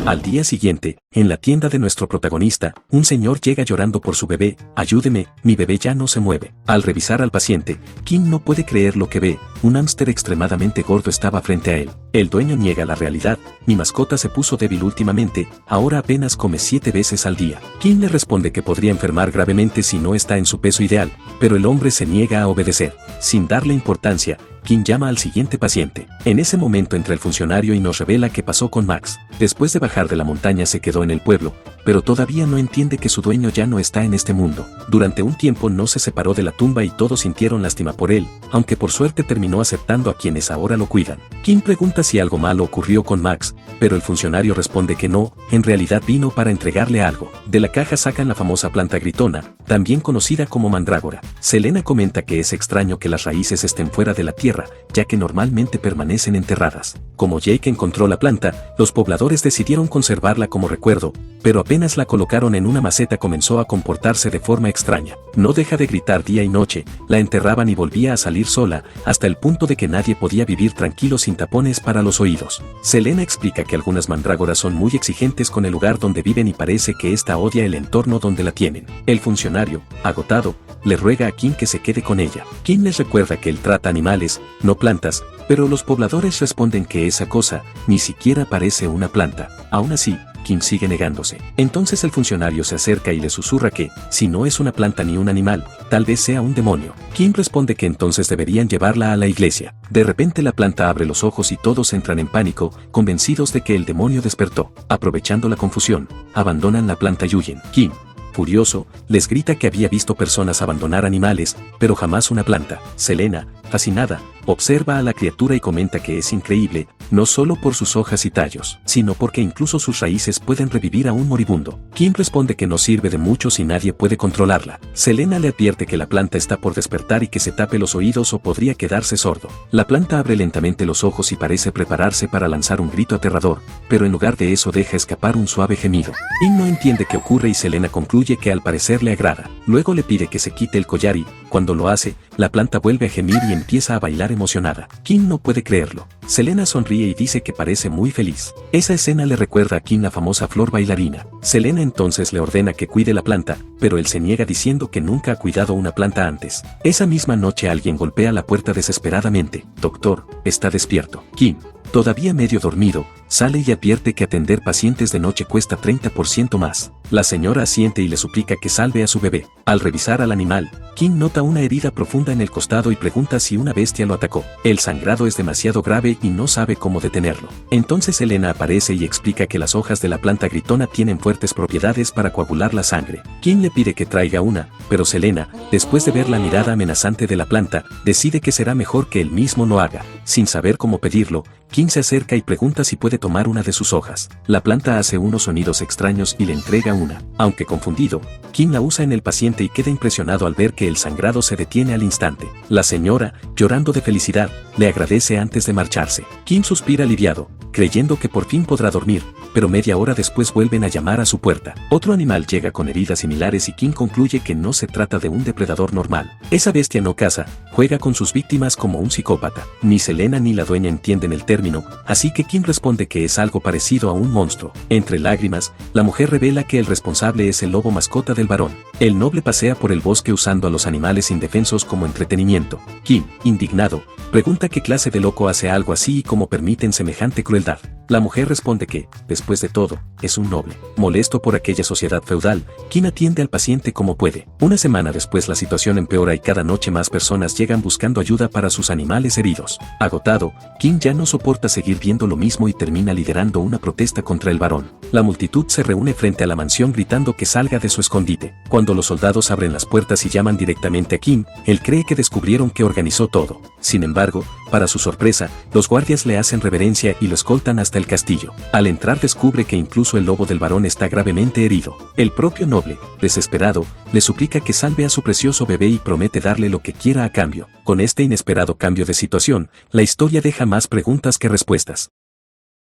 Al día siguiente, en la tienda de nuestro protagonista, un señor llega llorando por su bebé. Ayúdeme, mi bebé ya no se mueve. Al revisar al paciente, Kim no puede creer lo que ve. Un hámster extremadamente gordo estaba frente a él. El dueño niega la realidad. Mi mascota se puso débil últimamente, ahora apenas come 7 veces al día. Kim le responde que podría enfermar gravemente si no está en su peso ideal, pero el hombre se niega a obedecer. Sin darle importancia, Kim llama al siguiente paciente. En ese momento entra el funcionario y nos revela qué pasó con Max. Después de bajar de la montaña se quedó en el pueblo, pero todavía no entiende que su dueño ya no está en este mundo. Durante un tiempo no se separó de la tumba y todos sintieron lástima por él, aunque por suerte terminó aceptando a quienes ahora lo cuidan. Kim pregunta si algo malo ocurrió con Max, pero el funcionario responde que no, en realidad vino para entregarle algo. De la caja sacan la famosa planta gritona, también conocida como mandrágora. Selena comenta que es extraño que las raíces estén fuera de la tierra, ya que normalmente permanecen enterradas. Como Jake encontró la planta, los pobladores decidieron conservarla como recuerdo, pero apenas la colocaron en una maceta comenzó a comportarse de forma extraña. No deja de gritar día y noche, la enterraban y volvía a salir sola, hasta el punto de que nadie podía vivir tranquilo sin tapones para los oídos. Selena explica que algunas mandrágoras son muy exigentes con el lugar donde viven y parece que ésta odia el entorno donde la tienen. El funcionario, agotado, le ruega a Kim que se quede con ella. Kim les recuerda que él trata animales, no plantas, pero los pobladores responden que esa cosa ni siquiera parece una planta. Aún así, Kim sigue negándose. Entonces el funcionario se acerca y le susurra que, si no es una planta ni un animal, tal vez sea un demonio. Kim responde que entonces deberían llevarla a la iglesia. De repente la planta abre los ojos y todos entran en pánico, convencidos de que el demonio despertó. Aprovechando la confusión, abandonan la planta y huyen. Kim, furioso, les grita que había visto personas abandonar animales, pero jamás una planta. Selena, fascinada, observa a la criatura y comenta que es increíble, no solo por sus hojas y tallos, sino porque incluso sus raíces pueden revivir a un moribundo. Kim responde que no sirve de mucho si nadie puede controlarla. Selena le advierte que la planta está por despertar y que se tape los oídos o podría quedarse sordo. La planta abre lentamente los ojos y parece prepararse para lanzar un grito aterrador, pero en lugar de eso deja escapar un suave gemido. Kim no entiende qué ocurre y Selena concluye que al parecer le agrada. Luego le pide que se quite el collar y, cuando lo hace, la planta vuelve a gemir y empieza a bailar emocionada. Kim no puede creerlo. Selena sonríe y dice que parece muy feliz. Esa escena le recuerda a Kim la famosa flor bailarina. Selena entonces le ordena que cuide la planta, pero él se niega diciendo que nunca ha cuidado una planta antes. Esa misma noche alguien golpea la puerta desesperadamente. Doctor, ¿está despierto? Kim, todavía medio dormido, sale y advierte que atender pacientes de noche cuesta 30% más. La señora asiente y le suplica que salve a su bebé. Al revisar al animal, Kim nota una herida profunda en el costado y pregunta si una bestia lo atacó. El sangrado es demasiado grave y no sabe cómo detenerlo. Entonces Elena aparece y explica que las hojas de la planta gritona tienen fuertes propiedades para coagular la sangre. Kim le pide que traiga una, pero Selena, después de ver la mirada amenazante de la planta, decide que será mejor que él mismo lo haga. Sin saber cómo pedirlo, Kim se acerca y pregunta si puede tomar una de sus hojas. La planta hace unos sonidos extraños y le entrega una. Aunque confundido, Kim la usa en el paciente y queda impresionado al ver que el sangrado se detiene al instante. La señora, llorando de felicidad, le agradece antes de marcharse. Kim suspira aliviado, creyendo que por fin podrá dormir, pero media hora después vuelven a llamar a su puerta. Otro animal llega con heridas similares y Kim concluye que no se trata de un depredador normal. Esa bestia no caza, juega con sus víctimas como un psicópata. Ni Selena ni la dueña entienden el término, así que Kim responde que es algo parecido a un monstruo. Entre lágrimas, la mujer revela que el responsable es el lobo mascota del varón. El noble pasea por el bosque usando a los animales indefensos como entretenimiento. Kim, indignado, pregunta qué clase de loco hace algo así y cómo permiten semejante crueldad. La mujer responde que, después de todo, es un noble. Molesto por aquella sociedad feudal, Kim atiende al paciente como puede. Una semana después la situación empeora y cada noche más personas llegan buscando ayuda para sus animales heridos. Agotado, Kim ya no soporta seguir viendo lo mismo y termina liderando una protesta contra el varón. La multitud se reúne frente a la mansión gritando que salga de su escondite. Cuando los soldados abren las puertas y llaman directamente a Kim, él cree que descubrieron que organizó todo. Sin embargo, para su sorpresa, los guardias le hacen reverencia y lo escoltan hasta el castillo. Al entrar descubre que incluso el lobo del varón está gravemente herido. El propio noble, desesperado, le suplica que salve a su precioso bebé y promete darle lo que quiera a cambio. Con este inesperado cambio de situación, la historia deja más preguntas que respuestas.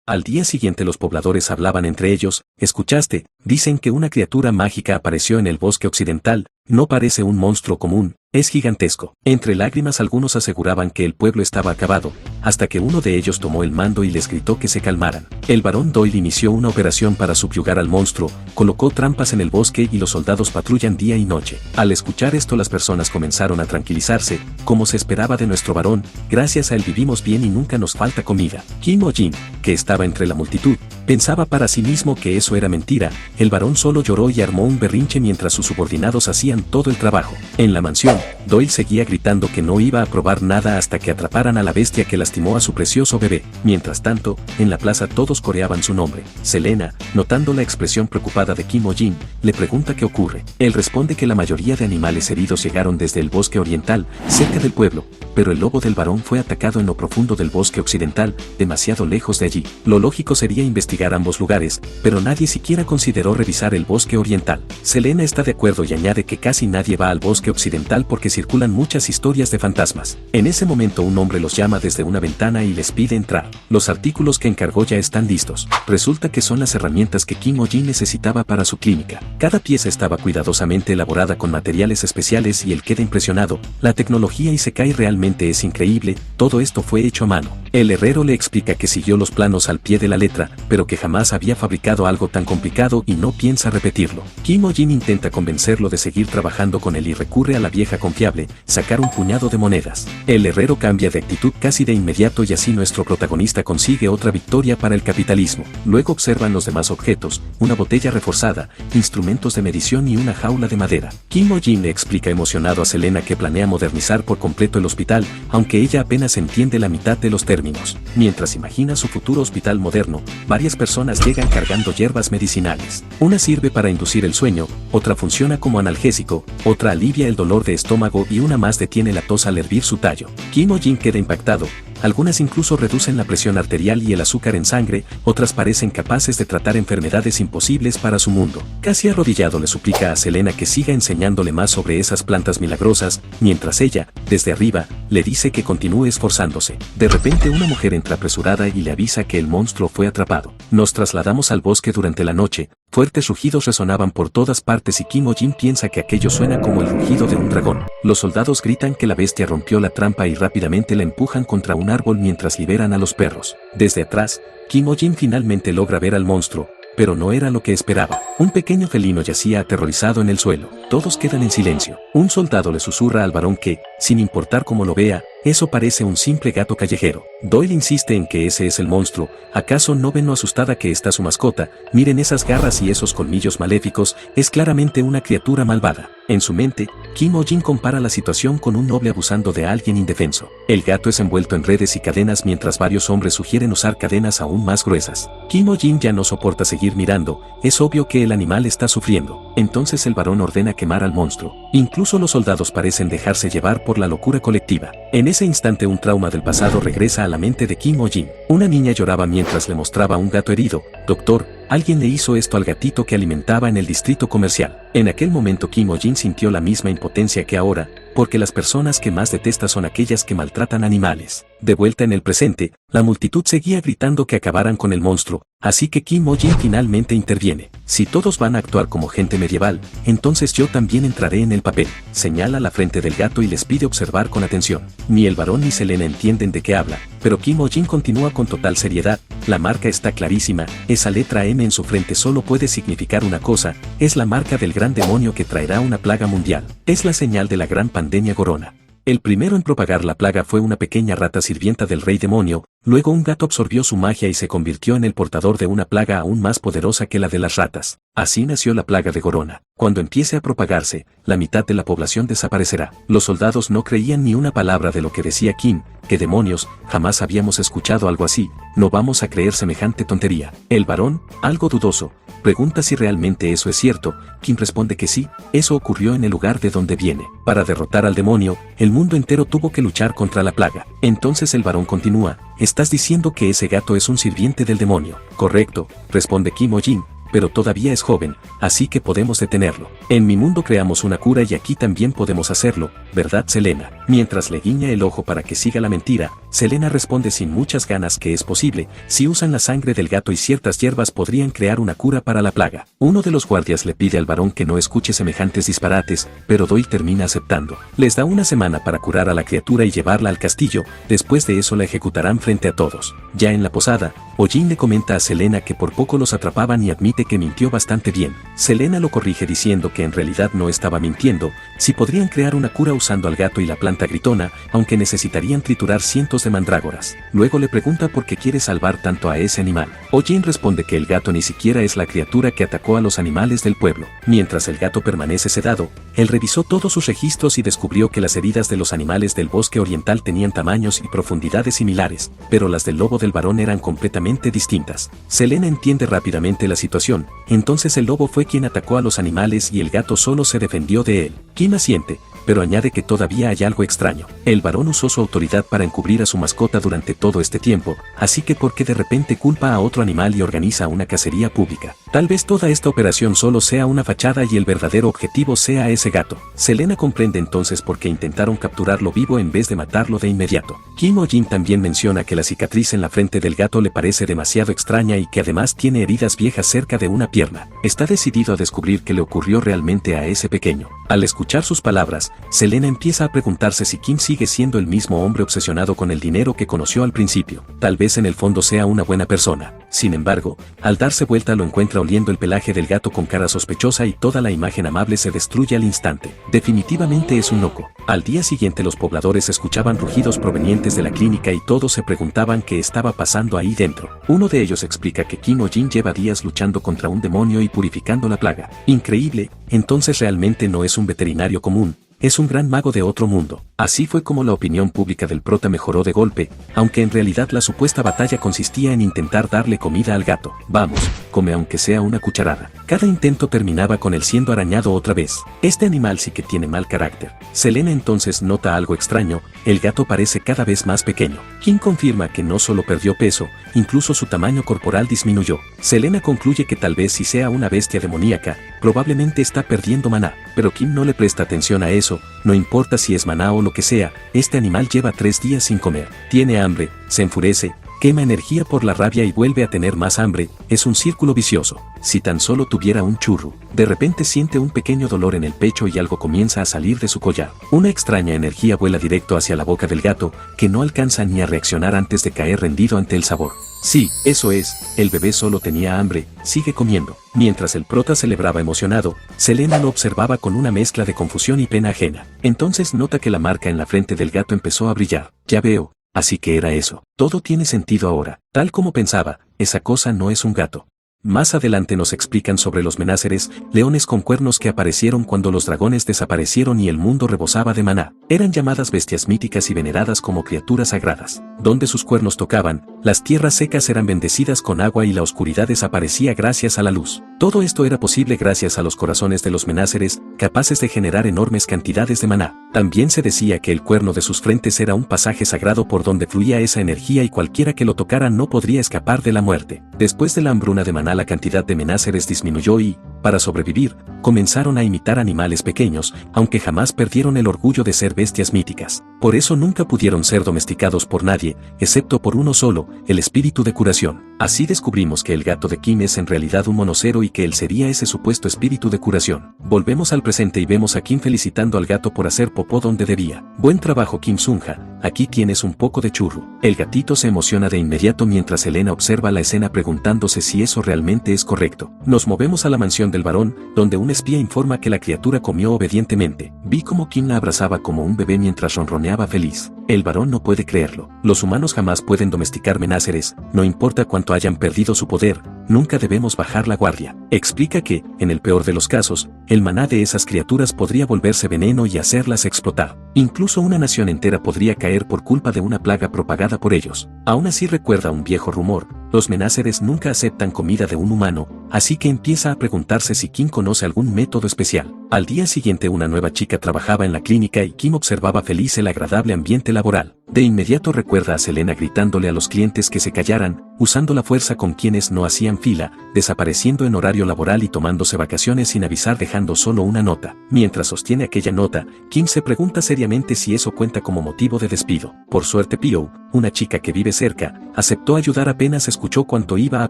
Al día siguiente los pobladores hablaban entre ellos. ¿Escuchaste? Dicen que una criatura mágica apareció en el bosque occidental. No parece un monstruo común, es gigantesco. Entre lágrimas algunos aseguraban que el pueblo estaba acabado, hasta que uno de ellos tomó el mando y les gritó que se calmaran. El barón Doyle inició una operación para subyugar al monstruo, colocó trampas en el bosque y los soldados patrullan día y noche. Al escuchar esto las personas comenzaron a tranquilizarse, como se esperaba de nuestro varón, gracias a él vivimos bien y nunca nos falta comida. Kim O-jin, que estaba entre la multitud, pensaba para sí mismo que eso era mentira. El varón solo lloró y armó un berrinche mientras sus subordinados hacían todo el trabajo. En la mansión, Doyle seguía gritando que no iba a probar nada hasta que atraparan a la bestia que lastimó a su precioso bebé. Mientras tanto, en la plaza todos coreaban su nombre. Selena, notando la expresión preocupada de Kim O-jin, le pregunta qué ocurre. Él responde que la mayoría de animales heridos llegaron desde el bosque oriental, cerca del pueblo, pero el lobo del varón fue atacado en lo profundo del bosque occidental, demasiado lejos de allí. Lo lógico sería investigar ambos lugares, pero nadie siquiera consideró revisar el bosque oriental. Selena está de acuerdo y añade que casi nadie va al bosque occidental porque circulan muchas historias de fantasmas. En ese momento un hombre los llama desde una ventana y les pide entrar. Los artículos que encargó ya están listos. Resulta que son las herramientas que Kim O-jin necesitaba para su clínica. Cada pieza estaba cuidadosamente elaborada con materiales especiales y él queda impresionado. La tecnología Isekai realmente es increíble, todo esto fue hecho a mano. El herrero le explica que siguió los planos al pie de la letra, pero que jamás había fabricado algo tan complicado y no piensa repetirlo. Kim O-jin intenta convencerlo de seguir trabajando con él y recurre a la vieja confiable, sacar un puñado de monedas. El herrero cambia de actitud casi de inmediato y así nuestro protagonista consigue otra victoria para el capitalismo. Luego observan los demás objetos, una botella reforzada, instrumentos de medición y una jaula de madera. Kim O-jin le explica emocionado a Selena que planea modernizar por completo el hospital, aunque ella apenas entiende la mitad de los términos. Mientras imagina su futuro hospital moderno, varias personas llegan cargando hierbas medicinales. Una sirve para inducir el sueño, otra funciona como analgésico, otra alivia el dolor de estómago y una más detiene la tos al hervir su tallo. Kim O-jin queda impactado. Algunas incluso reducen la presión arterial y el azúcar en sangre, otras parecen capaces de tratar enfermedades imposibles para su mundo. Casi arrodillado le suplica a Selena que siga enseñándole más sobre esas plantas milagrosas, mientras ella, desde arriba, le dice que continúe esforzándose. De repente una mujer entra apresurada y le avisa que el monstruo fue atrapado. Nos trasladamos al bosque durante la noche, fuertes rugidos resonaban por todas partes y Kim O-jin piensa que aquello suena como el rugido de un dragón. Los soldados gritan que la bestia rompió la trampa y rápidamente la empujan contra un árbol mientras liberan a los perros. Desde atrás, Kim O-jin finalmente logra ver al monstruo, pero no era lo que esperaba. Un pequeño felino yacía aterrorizado en el suelo. Todos quedan en silencio. Un soldado le susurra al varón que, sin importar cómo lo vea, eso parece un simple gato callejero. Doyle insiste en que ese es el monstruo. ¿Acaso no ven lo asustada que está su mascota? Miren esas garras y esos colmillos maléficos, es claramente una criatura malvada. En su mente, Kim Oh-jin compara la situación con un noble abusando de alguien indefenso. El gato es envuelto en redes y cadenas mientras varios hombres sugieren usar cadenas aún más gruesas. Kim Oh-jin ya no soporta seguir mirando, es obvio que el animal está sufriendo. Entonces el varón ordena quemar al monstruo. Incluso los soldados parecen dejarse llevar por la locura colectiva. En ese instante un trauma del pasado regresa a la mente de Kim Oh-jin. Una niña lloraba mientras le mostraba un gato herido. Doctor, alguien le hizo esto al gatito que alimentaba en el distrito comercial. En aquel momento Kim Oh-jin sintió la misma impotencia que ahora, porque las personas que más detesta son aquellas que maltratan animales. De vuelta en el presente, la multitud seguía gritando que acabaran con el monstruo, así que Kim Oh-jin finalmente interviene. Si todos van a actuar como gente medieval, entonces yo también entraré en el papel. Señala la frente del gato y les pide observar con atención. Ni el varón ni Selena entienden de qué habla, pero Kim Oh-jin continúa con total seriedad. La marca está clarísima, esa letra M en su frente solo puede significar una cosa, es la marca del gran demonio que traerá una plaga mundial. Es la señal de la gran pandemia Gorona. El primero en propagar la plaga fue una pequeña rata sirvienta del rey demonio, luego un gato absorbió su magia y se convirtió en el portador de una plaga aún más poderosa que la de las ratas. Así nació la plaga de Gorona. Cuando empiece a propagarse, la mitad de la población desaparecerá. Los soldados no creían ni una palabra de lo que decía Kim. ¿Qué demonios? Jamás habíamos escuchado algo así, no vamos a creer semejante tontería. El varón, algo dudoso, pregunta si realmente eso es cierto. Kim responde que sí, eso ocurrió en el lugar de donde viene. Para derrotar al demonio, el mundo entero tuvo que luchar contra la plaga. Entonces el varón continúa, ¿estás diciendo que ese gato es un sirviente del demonio? Correcto, responde Kim Oh-jin, pero todavía es joven, así que podemos detenerlo. En mi mundo creamos una cura y aquí también podemos hacerlo, ¿verdad, Selena? Mientras le guiña el ojo para que siga la mentira, Selena responde sin muchas ganas que es posible, si usan la sangre del gato y ciertas hierbas podrían crear una cura para la plaga. Uno de los guardias le pide al varón que no escuche semejantes disparates, pero Doyle termina aceptando. Les da una semana para curar a la criatura y llevarla al castillo, después de eso la ejecutarán frente a todos. Ya en la posada, Oh-jin le comenta a Selena que por poco los atrapaban y admite que mintió bastante bien. Selena lo corrige diciendo que en realidad no estaba mintiendo, si podrían crear una cura usando al gato y la planta gritona, aunque necesitarían triturar cientos de mandrágoras. Luego le pregunta por qué quiere salvar tanto a ese animal. Oh-jin responde que el gato ni siquiera es la criatura que atacó a los animales del pueblo. Mientras el gato permanece sedado, él revisó todos sus registros y descubrió que las heridas de los animales del bosque oriental tenían tamaños y profundidades similares, pero las del lobo del varón eran completamente distintas. Selena entiende rápidamente la situación. Entonces el lobo fue quien atacó a los animales y el gato solo se defendió de él. Kim asiente, pero añade que todavía hay algo extraño. El varón usó su autoridad para encubrir a su mascota durante todo este tiempo, así que ¿por qué de repente culpa a otro animal y organiza una cacería pública? Tal vez toda esta operación solo sea una fachada y el verdadero objetivo sea ese gato. Selena comprende entonces por qué intentaron capturarlo vivo en vez de matarlo de inmediato. Kim Oh-jin también menciona que la cicatriz en la frente del gato le parece demasiado extraña y que además tiene heridas viejas cerca de una pierna. Está decidido a descubrir qué le ocurrió realmente a ese pequeño. Al escuchar sus palabras, Selena empieza a preguntarse si Kim sigue siendo el mismo hombre obsesionado con el dinero que conoció al principio. Tal vez en el fondo sea una buena persona. Sin embargo, al darse vuelta lo encuentra oliendo el pelaje del gato con cara sospechosa y toda la imagen amable se destruye al instante. Definitivamente es un loco. Al día siguiente los pobladores escuchaban rugidos provenientes de la clínica y todos se preguntaban qué estaba pasando ahí dentro. Uno de ellos explica que Kim Oh-jin lleva días luchando contra un demonio y purificando la plaga. Increíble, entonces realmente no es un veterinario común, es un gran mago de otro mundo. Así fue como la opinión pública del prota mejoró de golpe, aunque en realidad la supuesta batalla consistía en intentar darle comida al gato. Vamos, come aunque sea una cucharada. Cada intento terminaba con él siendo arañado otra vez. Este animal sí que tiene mal carácter. Selena entonces nota algo extraño, el gato parece cada vez más pequeño. Kim confirma que no solo perdió peso, incluso su tamaño corporal disminuyó. Selena concluye que tal vez si sea una bestia demoníaca, probablemente está perdiendo maná, pero Kim no le presta atención a eso, no importa si es maná o lo que sea, este animal lleva 3 días sin comer. Tiene hambre, se enfurece, quema energía por la rabia y vuelve a tener más hambre, es un círculo vicioso. Si tan solo tuviera un churro, de repente siente un pequeño dolor en el pecho y algo comienza a salir de su collar. Una extraña energía vuela directo hacia la boca del gato, que no alcanza ni a reaccionar antes de caer rendido ante el sabor. Sí, eso es, el bebé solo tenía hambre, sigue comiendo. Mientras el prota celebraba emocionado, Selena lo observaba con una mezcla de confusión y pena ajena. Entonces nota que la marca en la frente del gato empezó a brillar. Ya veo. Así que era eso. Todo tiene sentido ahora. Tal como pensaba, esa cosa no es un gato. Más adelante nos explican sobre los menáceres, leones con cuernos que aparecieron cuando los dragones desaparecieron y el mundo rebosaba de maná. Eran llamadas bestias míticas y veneradas como criaturas sagradas. Donde sus cuernos tocaban, las tierras secas eran bendecidas con agua y la oscuridad desaparecía gracias a la luz. Todo esto era posible gracias a los corazones de los menáceres, capaces de generar enormes cantidades de maná. También se decía que el cuerno de sus frentes era un pasaje sagrado por donde fluía esa energía y cualquiera que lo tocara no podría escapar de la muerte. Después de la hambruna de maná la cantidad de menáceres disminuyó y, para sobrevivir, comenzaron a imitar animales pequeños, aunque jamás perdieron el orgullo de ser bestias míticas. Por eso nunca pudieron ser domesticados por nadie, excepto por uno solo, el espíritu de curación. Así descubrimos que el gato de Kim es en realidad un monocero y que él sería ese supuesto espíritu de curación. Volvemos al presente y vemos a Kim felicitando al gato por hacer popó donde debía. Buen trabajo Kim Sunja, aquí tienes un poco de churro. El gatito se emociona de inmediato mientras Elena observa la escena preguntándose si eso realmente es correcto. Nos movemos a la mansión del varón, donde un espía informa que la criatura comió obedientemente. Vi como Kim la abrazaba como un bebé mientras ronroneaba feliz. El varón no puede creerlo. Los humanos jamás pueden domesticar menáceres, no importa cuánto hayan perdido su poder, nunca debemos bajar la guardia. Explica que, en el peor de los casos, el maná de esas criaturas podría volverse veneno y hacerlas explotar. Incluso una nación entera podría caer por culpa de una plaga propagada por ellos. Aún así recuerda un viejo rumor, los menáceres nunca aceptan comida de un humano, así que empieza a preguntarse si Kim conoce algún método especial. Al día siguiente una nueva chica trabajaba en la clínica y Kim observaba feliz el agradable ambiente laboral. De inmediato recuerda a Selena gritándole a los clientes que se callaran, usando la fuerza con quienes no hacían fila, desapareciendo en horario laboral y tomándose vacaciones sin avisar dejando solo una nota. Mientras sostiene aquella nota, Kim se pregunta seriamente si eso cuenta como motivo de despido. Por suerte Pio, una chica que vive cerca, aceptó ayudar apenas escuchó cuánto iba a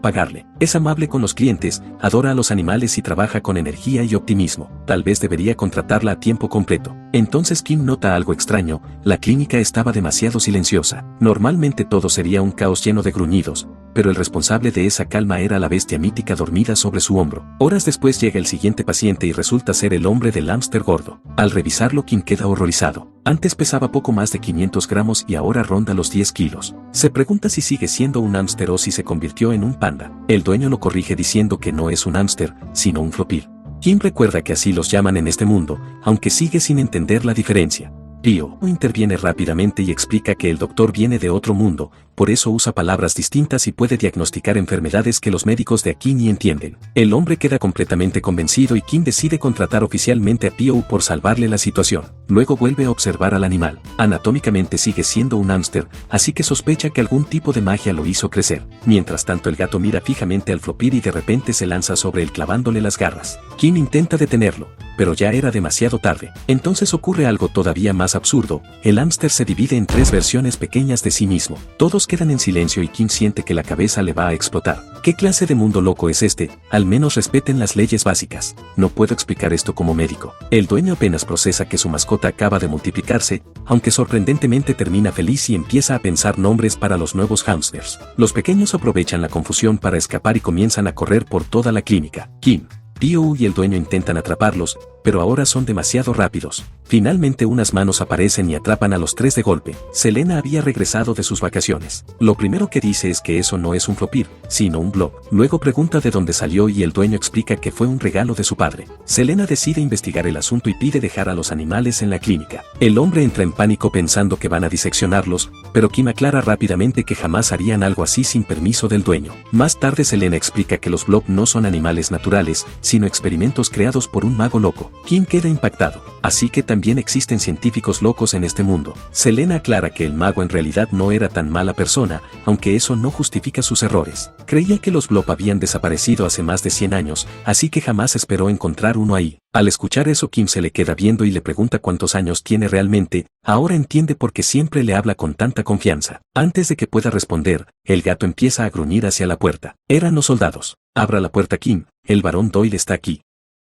pagarle. Es amable con los clientes, adora a los animales y trabaja con energía y optimismo. Tal vez debería contratarla a tiempo completo. Entonces Kim nota algo extraño, la clínica estaba demasiado silenciosa. Normalmente todo sería un caos lleno de gruñidos, pero el responsable de esa calma era la bestia mítica dormida sobre su hombro. Horas después llega el siguiente paciente y resulta ser el hombre del hámster gordo. Al revisarlo Kim queda horrorizado. Antes pesaba poco más de 500 gramos y ahora ronda los 10 kilos. Se pregunta si sigue siendo un hámster o si se convirtió en un panda. El dueño lo corrige diciendo que no es un hámster, sino un flopir. Kim recuerda que así los llaman en este mundo, aunque sigue sin entender la diferencia. Pio interviene rápidamente y explica que el doctor viene de otro mundo, por eso usa palabras distintas y puede diagnosticar enfermedades que los médicos de aquí ni entienden. El hombre queda completamente convencido y Kim decide contratar oficialmente a Pio por salvarle la situación. Luego vuelve a observar al animal. Anatómicamente sigue siendo un hámster, así que sospecha que algún tipo de magia lo hizo crecer. Mientras tanto el gato mira fijamente al flopir y de repente se lanza sobre él clavándole las garras. Kim intenta detenerlo, pero ya era demasiado tarde. Entonces ocurre algo todavía más absurdo, el hámster se divide en 3 versiones pequeñas de sí mismo. Todos quedan en silencio y Kim siente que la cabeza le va a explotar. ¿Qué clase de mundo loco es este? Al menos respeten las leyes básicas. No puedo explicar esto como médico. El dueño apenas procesa que su mascota acaba de multiplicarse, aunque sorprendentemente termina feliz y empieza a pensar nombres para los nuevos hámsters. Los pequeños aprovechan la confusión para escapar y comienzan a correr por toda la clínica. Kim, Pio y el dueño intentan atraparlos, pero ahora son demasiado rápidos. Finalmente unas manos aparecen y atrapan a los 3 de golpe. Selena había regresado de sus vacaciones. Lo primero que dice es que eso no es un flopir, sino un blob. Luego pregunta de dónde salió y el dueño explica que fue un regalo de su padre. Selena decide investigar el asunto y pide dejar a los animales en la clínica. El hombre entra en pánico pensando que van a diseccionarlos, pero Kim aclara rápidamente que jamás harían algo así sin permiso del dueño. Más tarde Selena explica que los blob no son animales naturales, sino experimentos creados por un mago loco. Kim queda impactado. Así que también existen científicos locos en este mundo. Selena aclara que el mago en realidad no era tan mala persona, aunque eso no justifica sus errores. Creía que los Blob habían desaparecido hace más de 100 años, así que jamás esperó encontrar uno ahí. Al escuchar eso, Kim se le queda viendo y le pregunta cuántos años tiene realmente. Ahora entiende por qué siempre le habla con tanta confianza. Antes de que pueda responder, el gato empieza a gruñir hacia la puerta. Eran los soldados. Abra la puerta, Kim, el barón Doyle está aquí.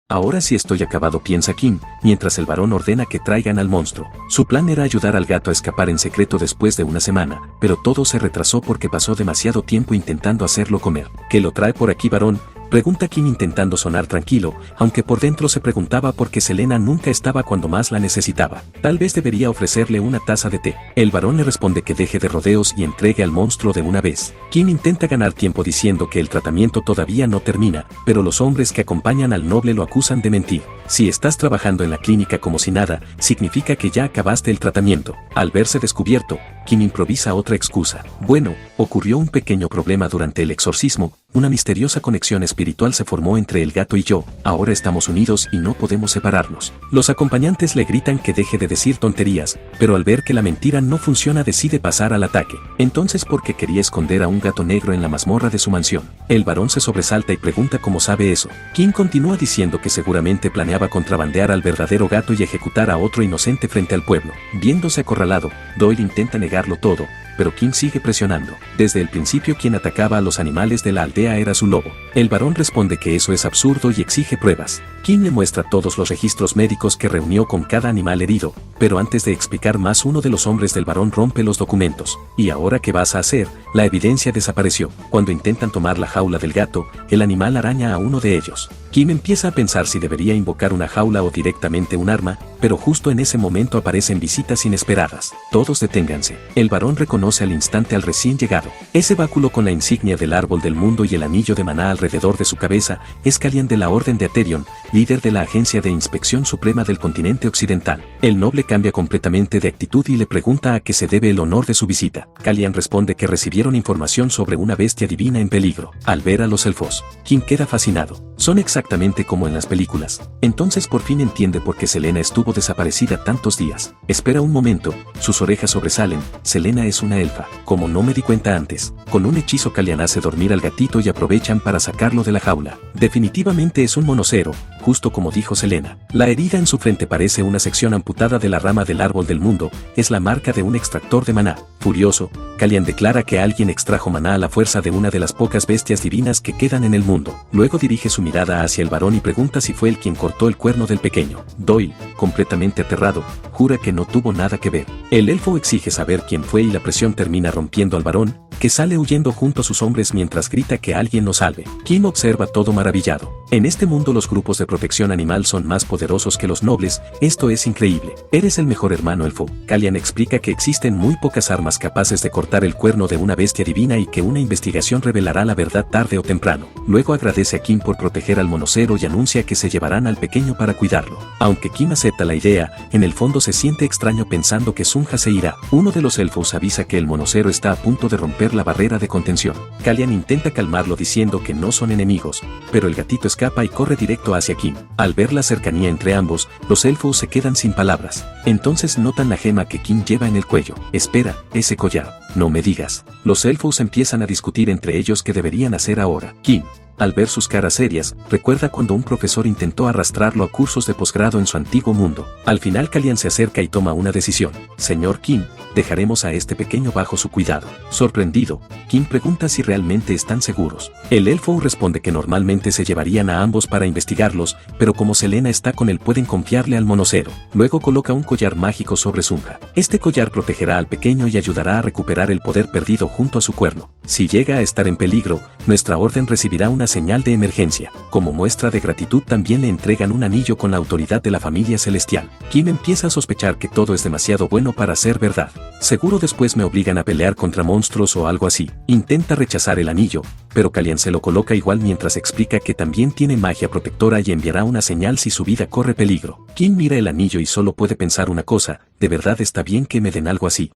Ahora sí estoy acabado, piensa Kim, mientras el varón ordena que traigan al monstruo. Su plan era ayudar al gato a escapar en secreto después de una semana, pero todo se retrasó porque pasó demasiado tiempo intentando hacerlo comer. ¿Qué lo trae por aquí, varón?, pregunta Kim intentando sonar tranquilo, aunque por dentro se preguntaba por qué Selena nunca estaba cuando más la necesitaba. Tal vez debería ofrecerle una taza de té. El varón le responde que deje de rodeos y entregue al monstruo de una vez. Kim intenta ganar tiempo diciendo que el tratamiento todavía no termina, pero los hombres que acompañan al noble lo acusan de mentir. Si estás trabajando en la clínica como si nada, significa que ya acabaste el tratamiento. Al verse descubierto, Kim improvisa otra excusa. Bueno, ocurrió un pequeño problema durante el exorcismo. Una misteriosa conexión espiritual se formó entre el gato y yo. Ahora estamos unidos y no podemos separarnos. Los acompañantes le gritan que deje de decir tonterías, pero al ver que la mentira no funciona decide pasar al ataque. Entonces, ¿por qué quería esconder a un gato negro en la mazmorra de su mansión? El varón se sobresalta y pregunta cómo sabe eso. Kim continúa diciendo que seguramente planeaba contrabandear al verdadero gato y ejecutar a otro inocente frente al pueblo. Viéndose acorralado, Doyle intenta negarlo todo, pero Kim sigue presionando. Desde el principio quien atacaba a los animales de la aldea era su lobo. El varón responde que eso es absurdo y exige pruebas. Kim le muestra todos los registros médicos que reunió con cada animal herido, pero antes de explicar más, uno de los hombres del varón rompe los documentos. ¿Y ahora qué vas a hacer? La evidencia desapareció. Cuando intentan tomar la jaula del gato, el animal araña a uno de ellos. Kim empieza a pensar si debería invocar una jaula o directamente un arma, pero justo en ese momento aparecen visitas inesperadas. Todos deténganse. El varón reconoce al instante al recién llegado. Ese báculo con la insignia del árbol del mundo y el anillo de maná alrededor de su cabeza es Kalian de la Orden de Aterion, líder de la Agencia de Inspección Suprema del continente occidental. El noble cambia completamente de actitud y le pregunta a qué se debe el honor de su visita. Kalian responde que recibieron información sobre una bestia divina en peligro. Al ver a los elfos, Kim queda fascinado. Son exactamente como en las películas. Entonces por fin entiende por qué Selena estuvo desaparecida tantos días. Espera un momento, sus orejas sobresalen. Selena es una elfa. Como no me di cuenta antes. Con un hechizo Kalian hace dormir al gatito y aprovechan para sacarlo de la jaula. Definitivamente es un monocero, justo como dijo Selena. La herida en su frente parece una sección amputada de la rama del árbol del mundo. Es la marca de un extractor de maná. Furioso, Kalian declara que alguien extrajo maná a la fuerza de una de las pocas bestias divinas que quedan en el mundo. Luego dirige su mirada hacia el varón y pregunta si fue él quien cortó el cuerno del pequeño. Doyle, completamente aterrado, jura que no tuvo nada que ver. El elfo exige saber quién fue y la presión termina rompiendo al varón, que sale huyendo junto a sus hombres mientras grita que alguien lo salve. Kim observa todo maravillado. En este mundo los grupos de protección animal son más poderosos que los nobles. Esto es increíble. Eres el mejor hermano elfo. Kalian explica que existen muy pocas armas capaces de cortar el cuerno de una bestia divina y que una investigación revelará la verdad tarde o temprano. Luego agradece a Kim por proteger al monocero y anuncia que se llevarán al pequeño para cuidarlo. Aunque Kim acepta la idea, en el fondo se siente extraño pensando que Sunja se irá. Uno de los elfos avisa que el monocero está a punto de romper la barrera de contención. Kalian intenta calmarlo diciendo que no son enemigos, pero el gatito escapa y corre directo hacia Kim. Al ver la cercanía entre ambos, los elfos se quedan sin palabras. Entonces notan la gema que Kim lleva en el cuello. Espera, ese collar. No me digas. Los elfos empiezan a discutir entre ellos qué deberían hacer ahora. Kim, al ver sus caras serias, recuerda cuando un profesor intentó arrastrarlo a cursos de posgrado en su antiguo mundo. Al final Kalian se acerca y toma una decisión. Señor Kim, dejaremos a este pequeño bajo su cuidado. Sorprendido, Kim pregunta si realmente están seguros. El elfo responde que normalmente se llevarían a ambos para investigarlos, pero como Selena está con él pueden confiarle al monocero. Luego coloca un collar mágico sobre Sunja. Este collar protegerá al pequeño y ayudará a recuperar el poder perdido junto a su cuerno. Si llega a estar en peligro, nuestra orden recibirá una señal de emergencia. Como muestra de gratitud también le entregan un anillo con la autoridad de la familia celestial. Kim empieza a sospechar que todo es demasiado bueno para ser verdad. Seguro después me obligan a pelear contra monstruos o algo así. Intenta rechazar el anillo, pero Kalian se lo coloca igual mientras explica que también tiene magia protectora y enviará una señal si su vida corre peligro. Kim mira el anillo y solo puede pensar una cosa, ¿de verdad está bien que me den algo así?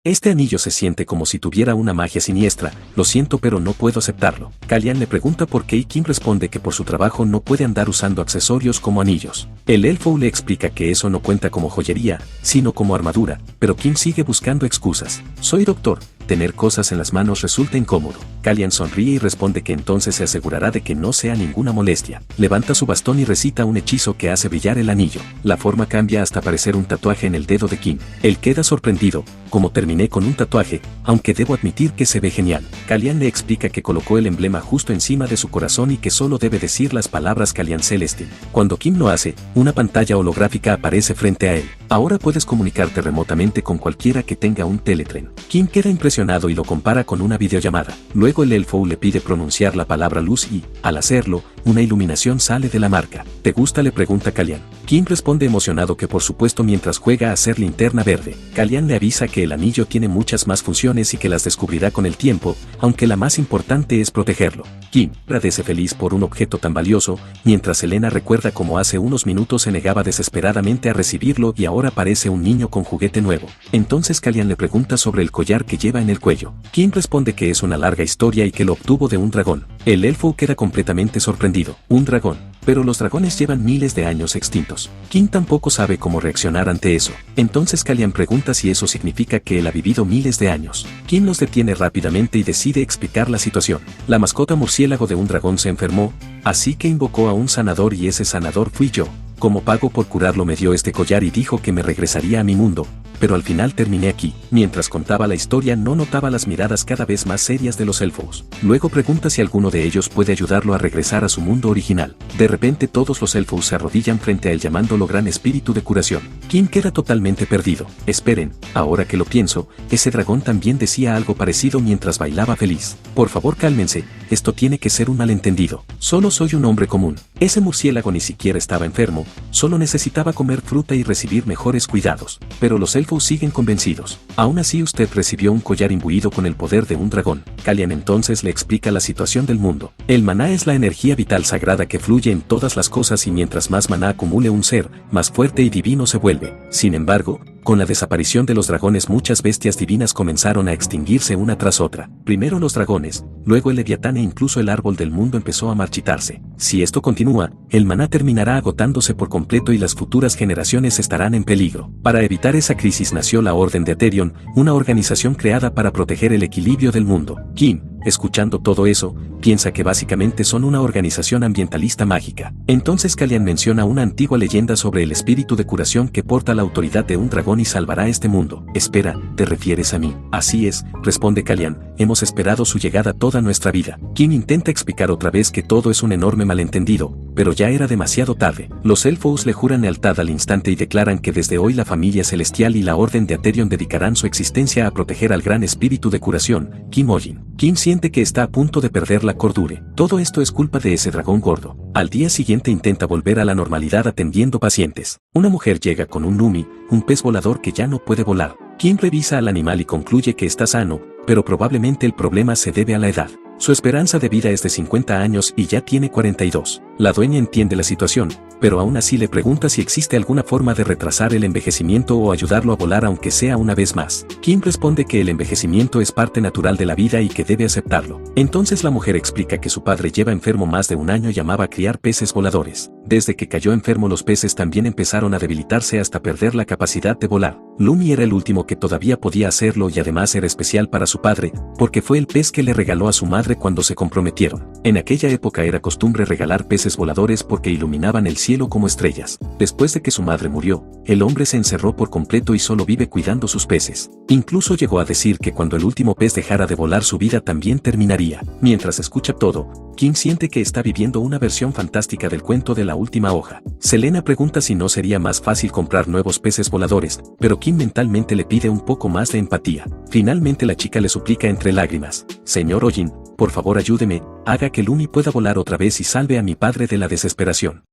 Este anillo se siente como si tuviera una magia siniestra, lo siento pero no puedo aceptarlo. Kalian le pregunta por qué y Kim responde que por su trabajo no puede andar usando accesorios como anillos. El elfo le explica que eso no cuenta como joyería, sino como armadura, pero Kim sigue buscando excusas. Soy doctor, tener cosas en las manos resulta incómodo. Kalian sonríe y responde que entonces se asegurará de que no sea ninguna molestia. Levanta su bastón y recita un hechizo que hace brillar el anillo. La forma cambia hasta parecer un tatuaje en el dedo de Kim. Él queda sorprendido, como terminé con un tatuaje, aunque debo admitir que se ve genial. Kalian le explica que colocó el emblema justo encima de su corazón y que solo debe decir las palabras Kalian Celestin. Cuando Kim lo hace, una pantalla holográfica aparece frente a él. Ahora puedes comunicarte remotamente con cualquiera que tenga un teletren. Kim queda impresionado y lo compara con una videollamada. Luego el elfo le pide pronunciar la palabra luz y, al hacerlo, una iluminación sale de la marca. ¿Te gusta?, le pregunta Kalian. Kim responde emocionado que por supuesto mientras juega a ser linterna verde. Kalian le avisa que el anillo tiene muchas más funciones y que las descubrirá con el tiempo, aunque la más importante es protegerlo. Kim agradece feliz por un objeto tan valioso, mientras Elena recuerda cómo hace unos minutos se negaba desesperadamente a recibirlo y ahora parece un niño con juguete nuevo. Entonces Kalian le pregunta sobre el collar que lleva en el cuello. Kim responde que es una larga historia y que lo obtuvo de un dragón. El elfo queda completamente sorprendido. Un dragón. Pero los dragones llevan miles de años extintos. Kim tampoco sabe cómo reaccionar ante eso. Entonces Kalian pregunta si eso significa que él ha vivido miles de años. Kim los detiene rápidamente y decide explicar la situación. La mascota murciélago de un dragón se enfermó, así que invocó a un sanador y ese sanador fui yo. Como pago por curarlo me dio este collar y dijo que me regresaría a mi mundo, pero al final terminé aquí. Mientras contaba la historia no notaba las miradas cada vez más serias de los elfos. Luego pregunta si alguno de ellos puede ayudarlo a regresar a su mundo original. De repente todos los elfos se arrodillan frente a él llamándolo gran espíritu de curación. Kim queda totalmente perdido. Esperen, ahora que lo pienso, ese dragón también decía algo parecido mientras bailaba feliz. Por favor cálmense, esto tiene que ser un malentendido. Solo soy un hombre común. Ese murciélago ni siquiera estaba enfermo, solo necesitaba comer fruta y recibir mejores cuidados. Pero los elfos siguen convencidos. Aún así usted recibió un collar imbuido con el poder de un dragón. Kalian entonces le explica la situación del mundo. El maná es la energía vital sagrada que fluye en todas las cosas y mientras más maná acumule un ser, más fuerte y divino se vuelve. Sin embargo, con la desaparición de los dragones muchas bestias divinas comenzaron a extinguirse una tras otra. Primero los dragones, luego el leviatán e incluso el árbol del mundo empezó a marchitarse. Si esto continúa, el maná terminará agotándose por completo y las futuras generaciones estarán en peligro. Para evitar esa crisis nació la Orden de Aetherion, una organización creada para proteger el equilibrio del mundo. Kim, escuchando todo eso, piensa que básicamente son una organización ambientalista mágica. Entonces Kalian menciona una antigua leyenda sobre el espíritu de curación que porta la autoridad de un dragón y salvará este mundo. Espera, ¿te refieres a mí? Así es, responde Kalian, hemos esperado su llegada toda nuestra vida. Kim intenta explicar otra vez que todo es un enorme malentendido, pero ya era demasiado tarde. Los elfos le juran lealtad al instante y declaran que desde hoy la familia celestial y la Orden de Aetherion dedicarán su existencia a proteger al gran espíritu de curación, Kim Ojin. Kim siente que está a punto de perder la cordura. Todo esto es culpa de ese dragón gordo. Al día siguiente intenta volver a la normalidad atendiendo pacientes. Una mujer llega con un Lumi, un pez volador que ya no puede volar. Kim revisa al animal y concluye que está sano, pero probablemente el problema se debe a la edad. Su esperanza de vida es de 50 años y ya tiene 42. La dueña entiende la situación, pero aún así le pregunta si existe alguna forma de retrasar el envejecimiento o ayudarlo a volar aunque sea una vez más. Kim responde que el envejecimiento es parte natural de la vida y que debe aceptarlo. Entonces la mujer explica que su padre lleva enfermo más de un año y amaba criar peces voladores. Desde que cayó enfermo los peces también empezaron a debilitarse hasta perder la capacidad de volar. Lumi era el último que todavía podía hacerlo y además era especial para su padre, porque fue el pez que le regaló a su madre cuando se comprometieron. En aquella época era costumbre regalar peces voladores porque iluminaban el cielo como estrellas. Después de que su madre murió, el hombre se encerró por completo y solo vive cuidando sus peces. Incluso llegó a decir que cuando el último pez dejara de volar su vida también terminaría. Mientras escucha todo, Kim siente que está viviendo una versión fantástica del cuento de la última hoja. Selena pregunta si no sería más fácil comprar nuevos peces voladores, pero Kim mentalmente le pide un poco más de empatía. Finalmente la chica le suplica entre lágrimas: Señor Ojin, por favor ayúdeme, haga que Lumi pueda volar otra vez y salve a mi padre de la desesperación.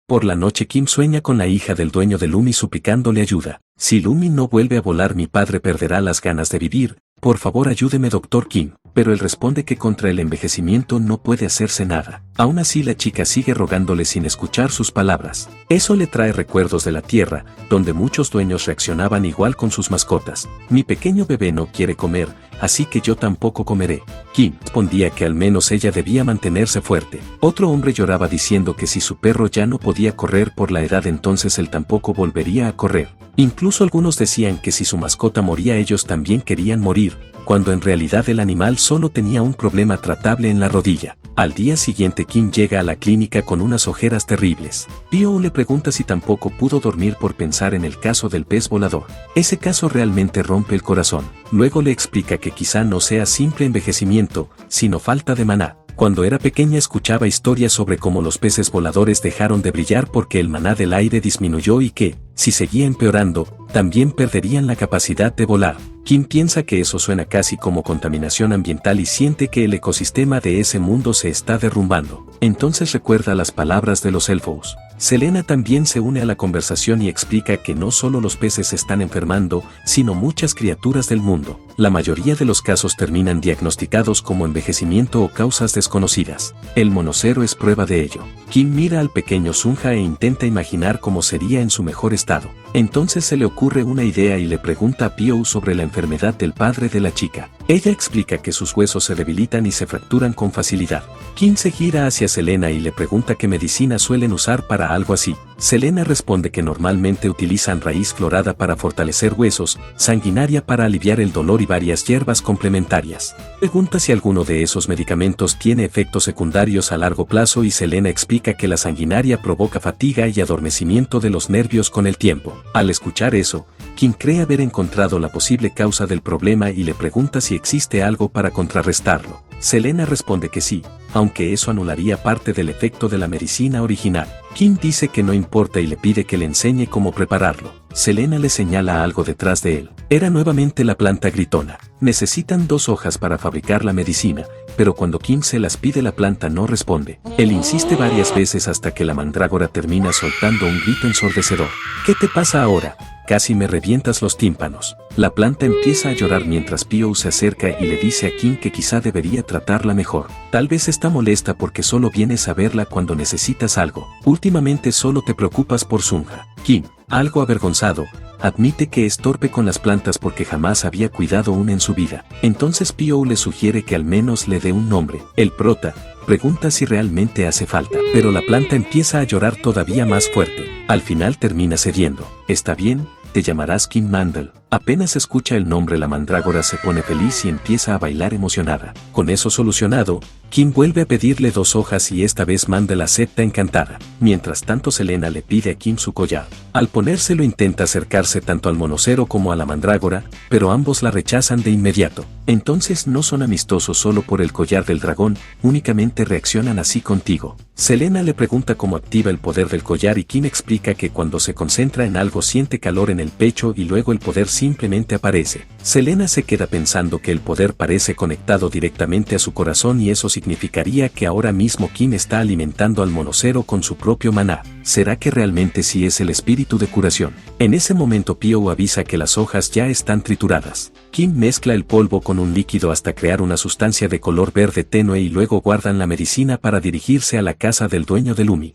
Por la noche Kim sueña con la hija del dueño de Lumi suplicándole ayuda. Si Lumi no vuelve a volar mi padre perderá las ganas de vivir, por favor ayúdeme Dr. Kim. pero él responde que contra el envejecimiento no puede hacerse nada. Aún así la chica sigue rogándole sin escuchar sus palabras. Eso le trae recuerdos de la tierra, donde muchos dueños reaccionaban igual con sus mascotas. Mi pequeño bebé no quiere comer, así que yo tampoco comeré. Kim respondía que al menos ella debía mantenerse fuerte. Otro hombre lloraba diciendo que si su perro ya no podía correr por la edad, entonces él tampoco volvería a correr. Incluso algunos decían que si su mascota moría ellos también querían morir, cuando en realidad el animal solo tenía un problema tratable en la rodilla. Al día siguiente Kim llega a la clínica con unas ojeras terribles. Pio le pregunta si tampoco pudo dormir por pensar en el caso del pez volador. Ese caso realmente rompe el corazón. Luego le explica que quizá no sea simple envejecimiento, sino falta de maná. Cuando era pequeña escuchaba historias sobre cómo los peces voladores dejaron de brillar porque el maná del aire disminuyó y que, si seguía empeorando, también perderían la capacidad de volar. Kim piensa que eso suena casi como contaminación ambiental y siente que el ecosistema de ese mundo se está derrumbando. Entonces recuerda las palabras de los elfos. Selena también se une a la conversación y explica que no solo los peces están enfermando, sino muchas criaturas del mundo. La mayoría de los casos terminan diagnosticados como envejecimiento o causas desconocidas. El monocero es prueba de ello. Kim mira al pequeño Sunja e intenta imaginar cómo sería en su mejor estado. Entonces se le ocurre una idea y le pregunta a Pio sobre la enfermedad del padre de la chica. Ella explica que sus huesos se debilitan y se fracturan con facilidad. Kim se gira hacia Selena y le pregunta qué medicina suelen usar para algo así. Selena responde que normalmente utilizan raíz florada para fortalecer huesos, sanguinaria para aliviar el dolor y varias hierbas complementarias. Pregunta si alguno de esos medicamentos tiene efectos secundarios a largo plazo y Selena explica que la sanguinaria provoca fatiga y adormecimiento de los nervios con el tiempo. Al escuchar eso, Kim cree haber encontrado la posible causa del problema y le pregunta si existe algo para contrarrestarlo. Selena responde que sí, aunque eso anularía parte del efecto de la medicina original. Kim dice que no importa y le pide que le enseñe cómo prepararlo. Selena le señala algo detrás de él. Era nuevamente la planta gritona. Necesitan 2 hojas para fabricar la medicina, pero cuando Kim se las pide la planta no responde. Él insiste varias veces hasta que la mandrágora termina soltando un grito ensordecedor. ¿Qué te pasa ahora? Casi me revientas los tímpanos. La planta empieza a llorar mientras Pio se acerca y le dice a Kim que quizá debería tratarla mejor. Tal vez está molesta porque solo vienes a verla cuando necesitas algo. Últimamente solo te preocupas por Sunja. Kim, algo avergonzado, admite que es torpe con las plantas porque jamás había cuidado una en su vida. Entonces Pio le sugiere que al menos le dé un nombre. El prota pregunta si realmente hace falta, pero la planta empieza a llorar todavía más fuerte. Al final termina cediendo. ¿Está bien? Te llamarás Kim Mandel. Apenas escucha el nombre la mandrágora se pone feliz y empieza a bailar emocionada. Con eso solucionado, Kim vuelve a pedirle 2 hojas y esta vez Mandel acepta encantada. Mientras tanto Selena le pide a Kim su collar. Al ponérselo intenta acercarse tanto al monocero como a la mandrágora, pero ambos la rechazan de inmediato. Entonces no son amistosos solo por el collar del dragón, únicamente reaccionan así contigo. Selena le pregunta cómo activa el poder del collar y Kim explica que cuando se concentra en algo siente calor en el pecho y luego el poder simplemente aparece. Selena se queda pensando que el poder parece conectado directamente a su corazón y eso significaría que ahora mismo Kim está alimentando al monocero con su propio maná. ¿Será que realmente sí es el espíritu de curación? En ese momento Pio avisa que las hojas ya están trituradas. Kim mezcla el polvo con un líquido hasta crear una sustancia de color verde tenue y luego guardan la medicina para dirigirse a la casa del dueño de Lumi.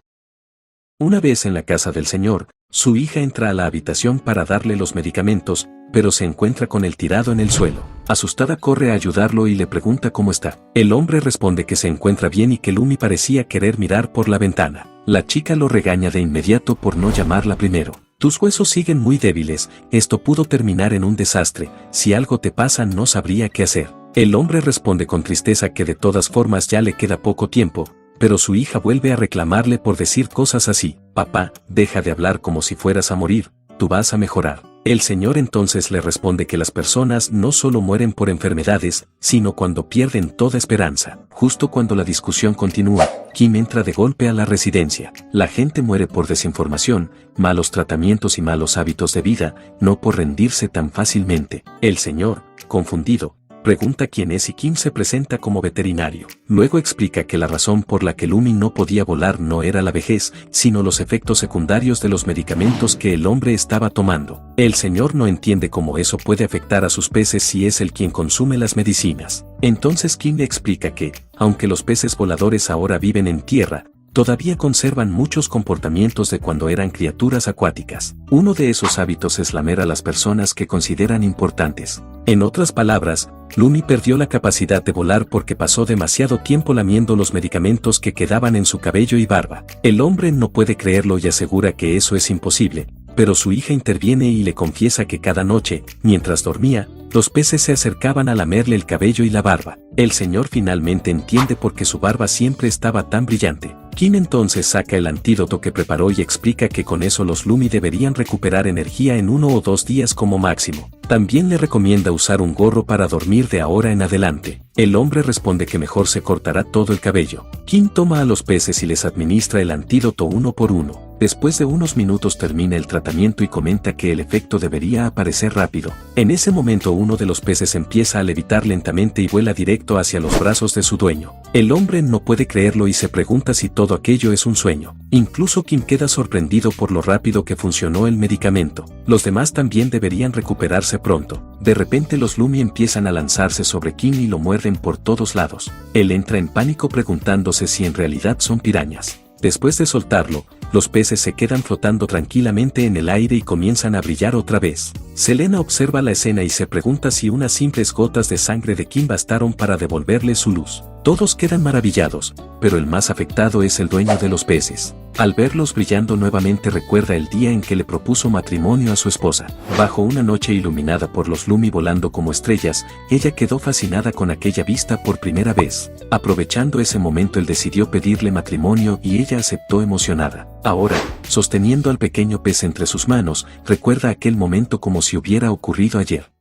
Una vez en la casa del señor, su hija entra a la habitación para darle los medicamentos, pero se encuentra con él tirado en el suelo. Asustada corre a ayudarlo y le pregunta cómo está. El hombre responde que se encuentra bien y que Lumi parecía querer mirar por la ventana. La chica lo regaña de inmediato por no llamarla primero. Tus huesos siguen muy débiles, esto pudo terminar en un desastre, si algo te pasa no sabría qué hacer. El hombre responde con tristeza que de todas formas ya le queda poco tiempo, pero su hija vuelve a reclamarle por decir cosas así. Papá, deja de hablar como si fueras a morir, tú vas a mejorar. El señor entonces le responde que las personas no solo mueren por enfermedades, sino cuando pierden toda esperanza. Justo cuando la discusión continúa, Kim entra de golpe a la residencia. La gente muere por desinformación, malos tratamientos y malos hábitos de vida, no por rendirse tan fácilmente. El señor, confundido, pregunta quién es y Kim se presenta como veterinario. Luego explica que la razón por la que Lumi no podía volar no era la vejez, sino los efectos secundarios de los medicamentos que el hombre estaba tomando. El señor no entiende cómo eso puede afectar a sus peces si es él quien consume las medicinas. Entonces Kim le explica que, aunque los peces voladores ahora viven en tierra, todavía conservan muchos comportamientos de cuando eran criaturas acuáticas. Uno de esos hábitos es lamer a las personas que consideran importantes. En otras palabras, Lumi perdió la capacidad de volar porque pasó demasiado tiempo lamiendo los medicamentos que quedaban en su cabello y barba. El hombre no puede creerlo y asegura que eso es imposible, pero su hija interviene y le confiesa que cada noche, mientras dormía, los peces se acercaban a lamerle el cabello y la barba. El señor finalmente entiende por qué su barba siempre estaba tan brillante. Kim entonces saca el antídoto que preparó y explica que con eso los Lumi deberían recuperar energía en 1 o 2 días como máximo. También le recomienda usar un gorro para dormir de ahora en adelante. El hombre responde que mejor se cortará todo el cabello. Kim toma a los peces y les administra el antídoto uno por uno. Después de unos minutos termina el tratamiento y comenta que el efecto debería aparecer rápido. En ese momento uno de los peces empieza a levitar lentamente y vuela directo hacia los brazos de su dueño. El hombre no puede creerlo y se pregunta si todo aquello es un sueño. Incluso Kim queda sorprendido por lo rápido que funcionó el medicamento. Los demás también deberían recuperarse pronto. De repente los Lumi empiezan a lanzarse sobre Kim y lo muerden por todos lados. Él entra en pánico preguntándose si en realidad son pirañas. Después de soltarlo, los peces se quedan flotando tranquilamente en el aire y comienzan a brillar otra vez. Selena observa la escena y se pregunta si unas simples gotas de sangre de Kim bastaron para devolverle su luz. Todos quedan maravillados, pero el más afectado es el dueño de los peces. Al verlos brillando nuevamente recuerda el día en que le propuso matrimonio a su esposa. Bajo una noche iluminada por los Lumi volando como estrellas, ella quedó fascinada con aquella vista por primera vez. Aprovechando ese momento él decidió pedirle matrimonio y ella aceptó emocionada. Ahora, sosteniendo al pequeño pez entre sus manos, recuerda aquel momento como si hubiera ocurrido ayer.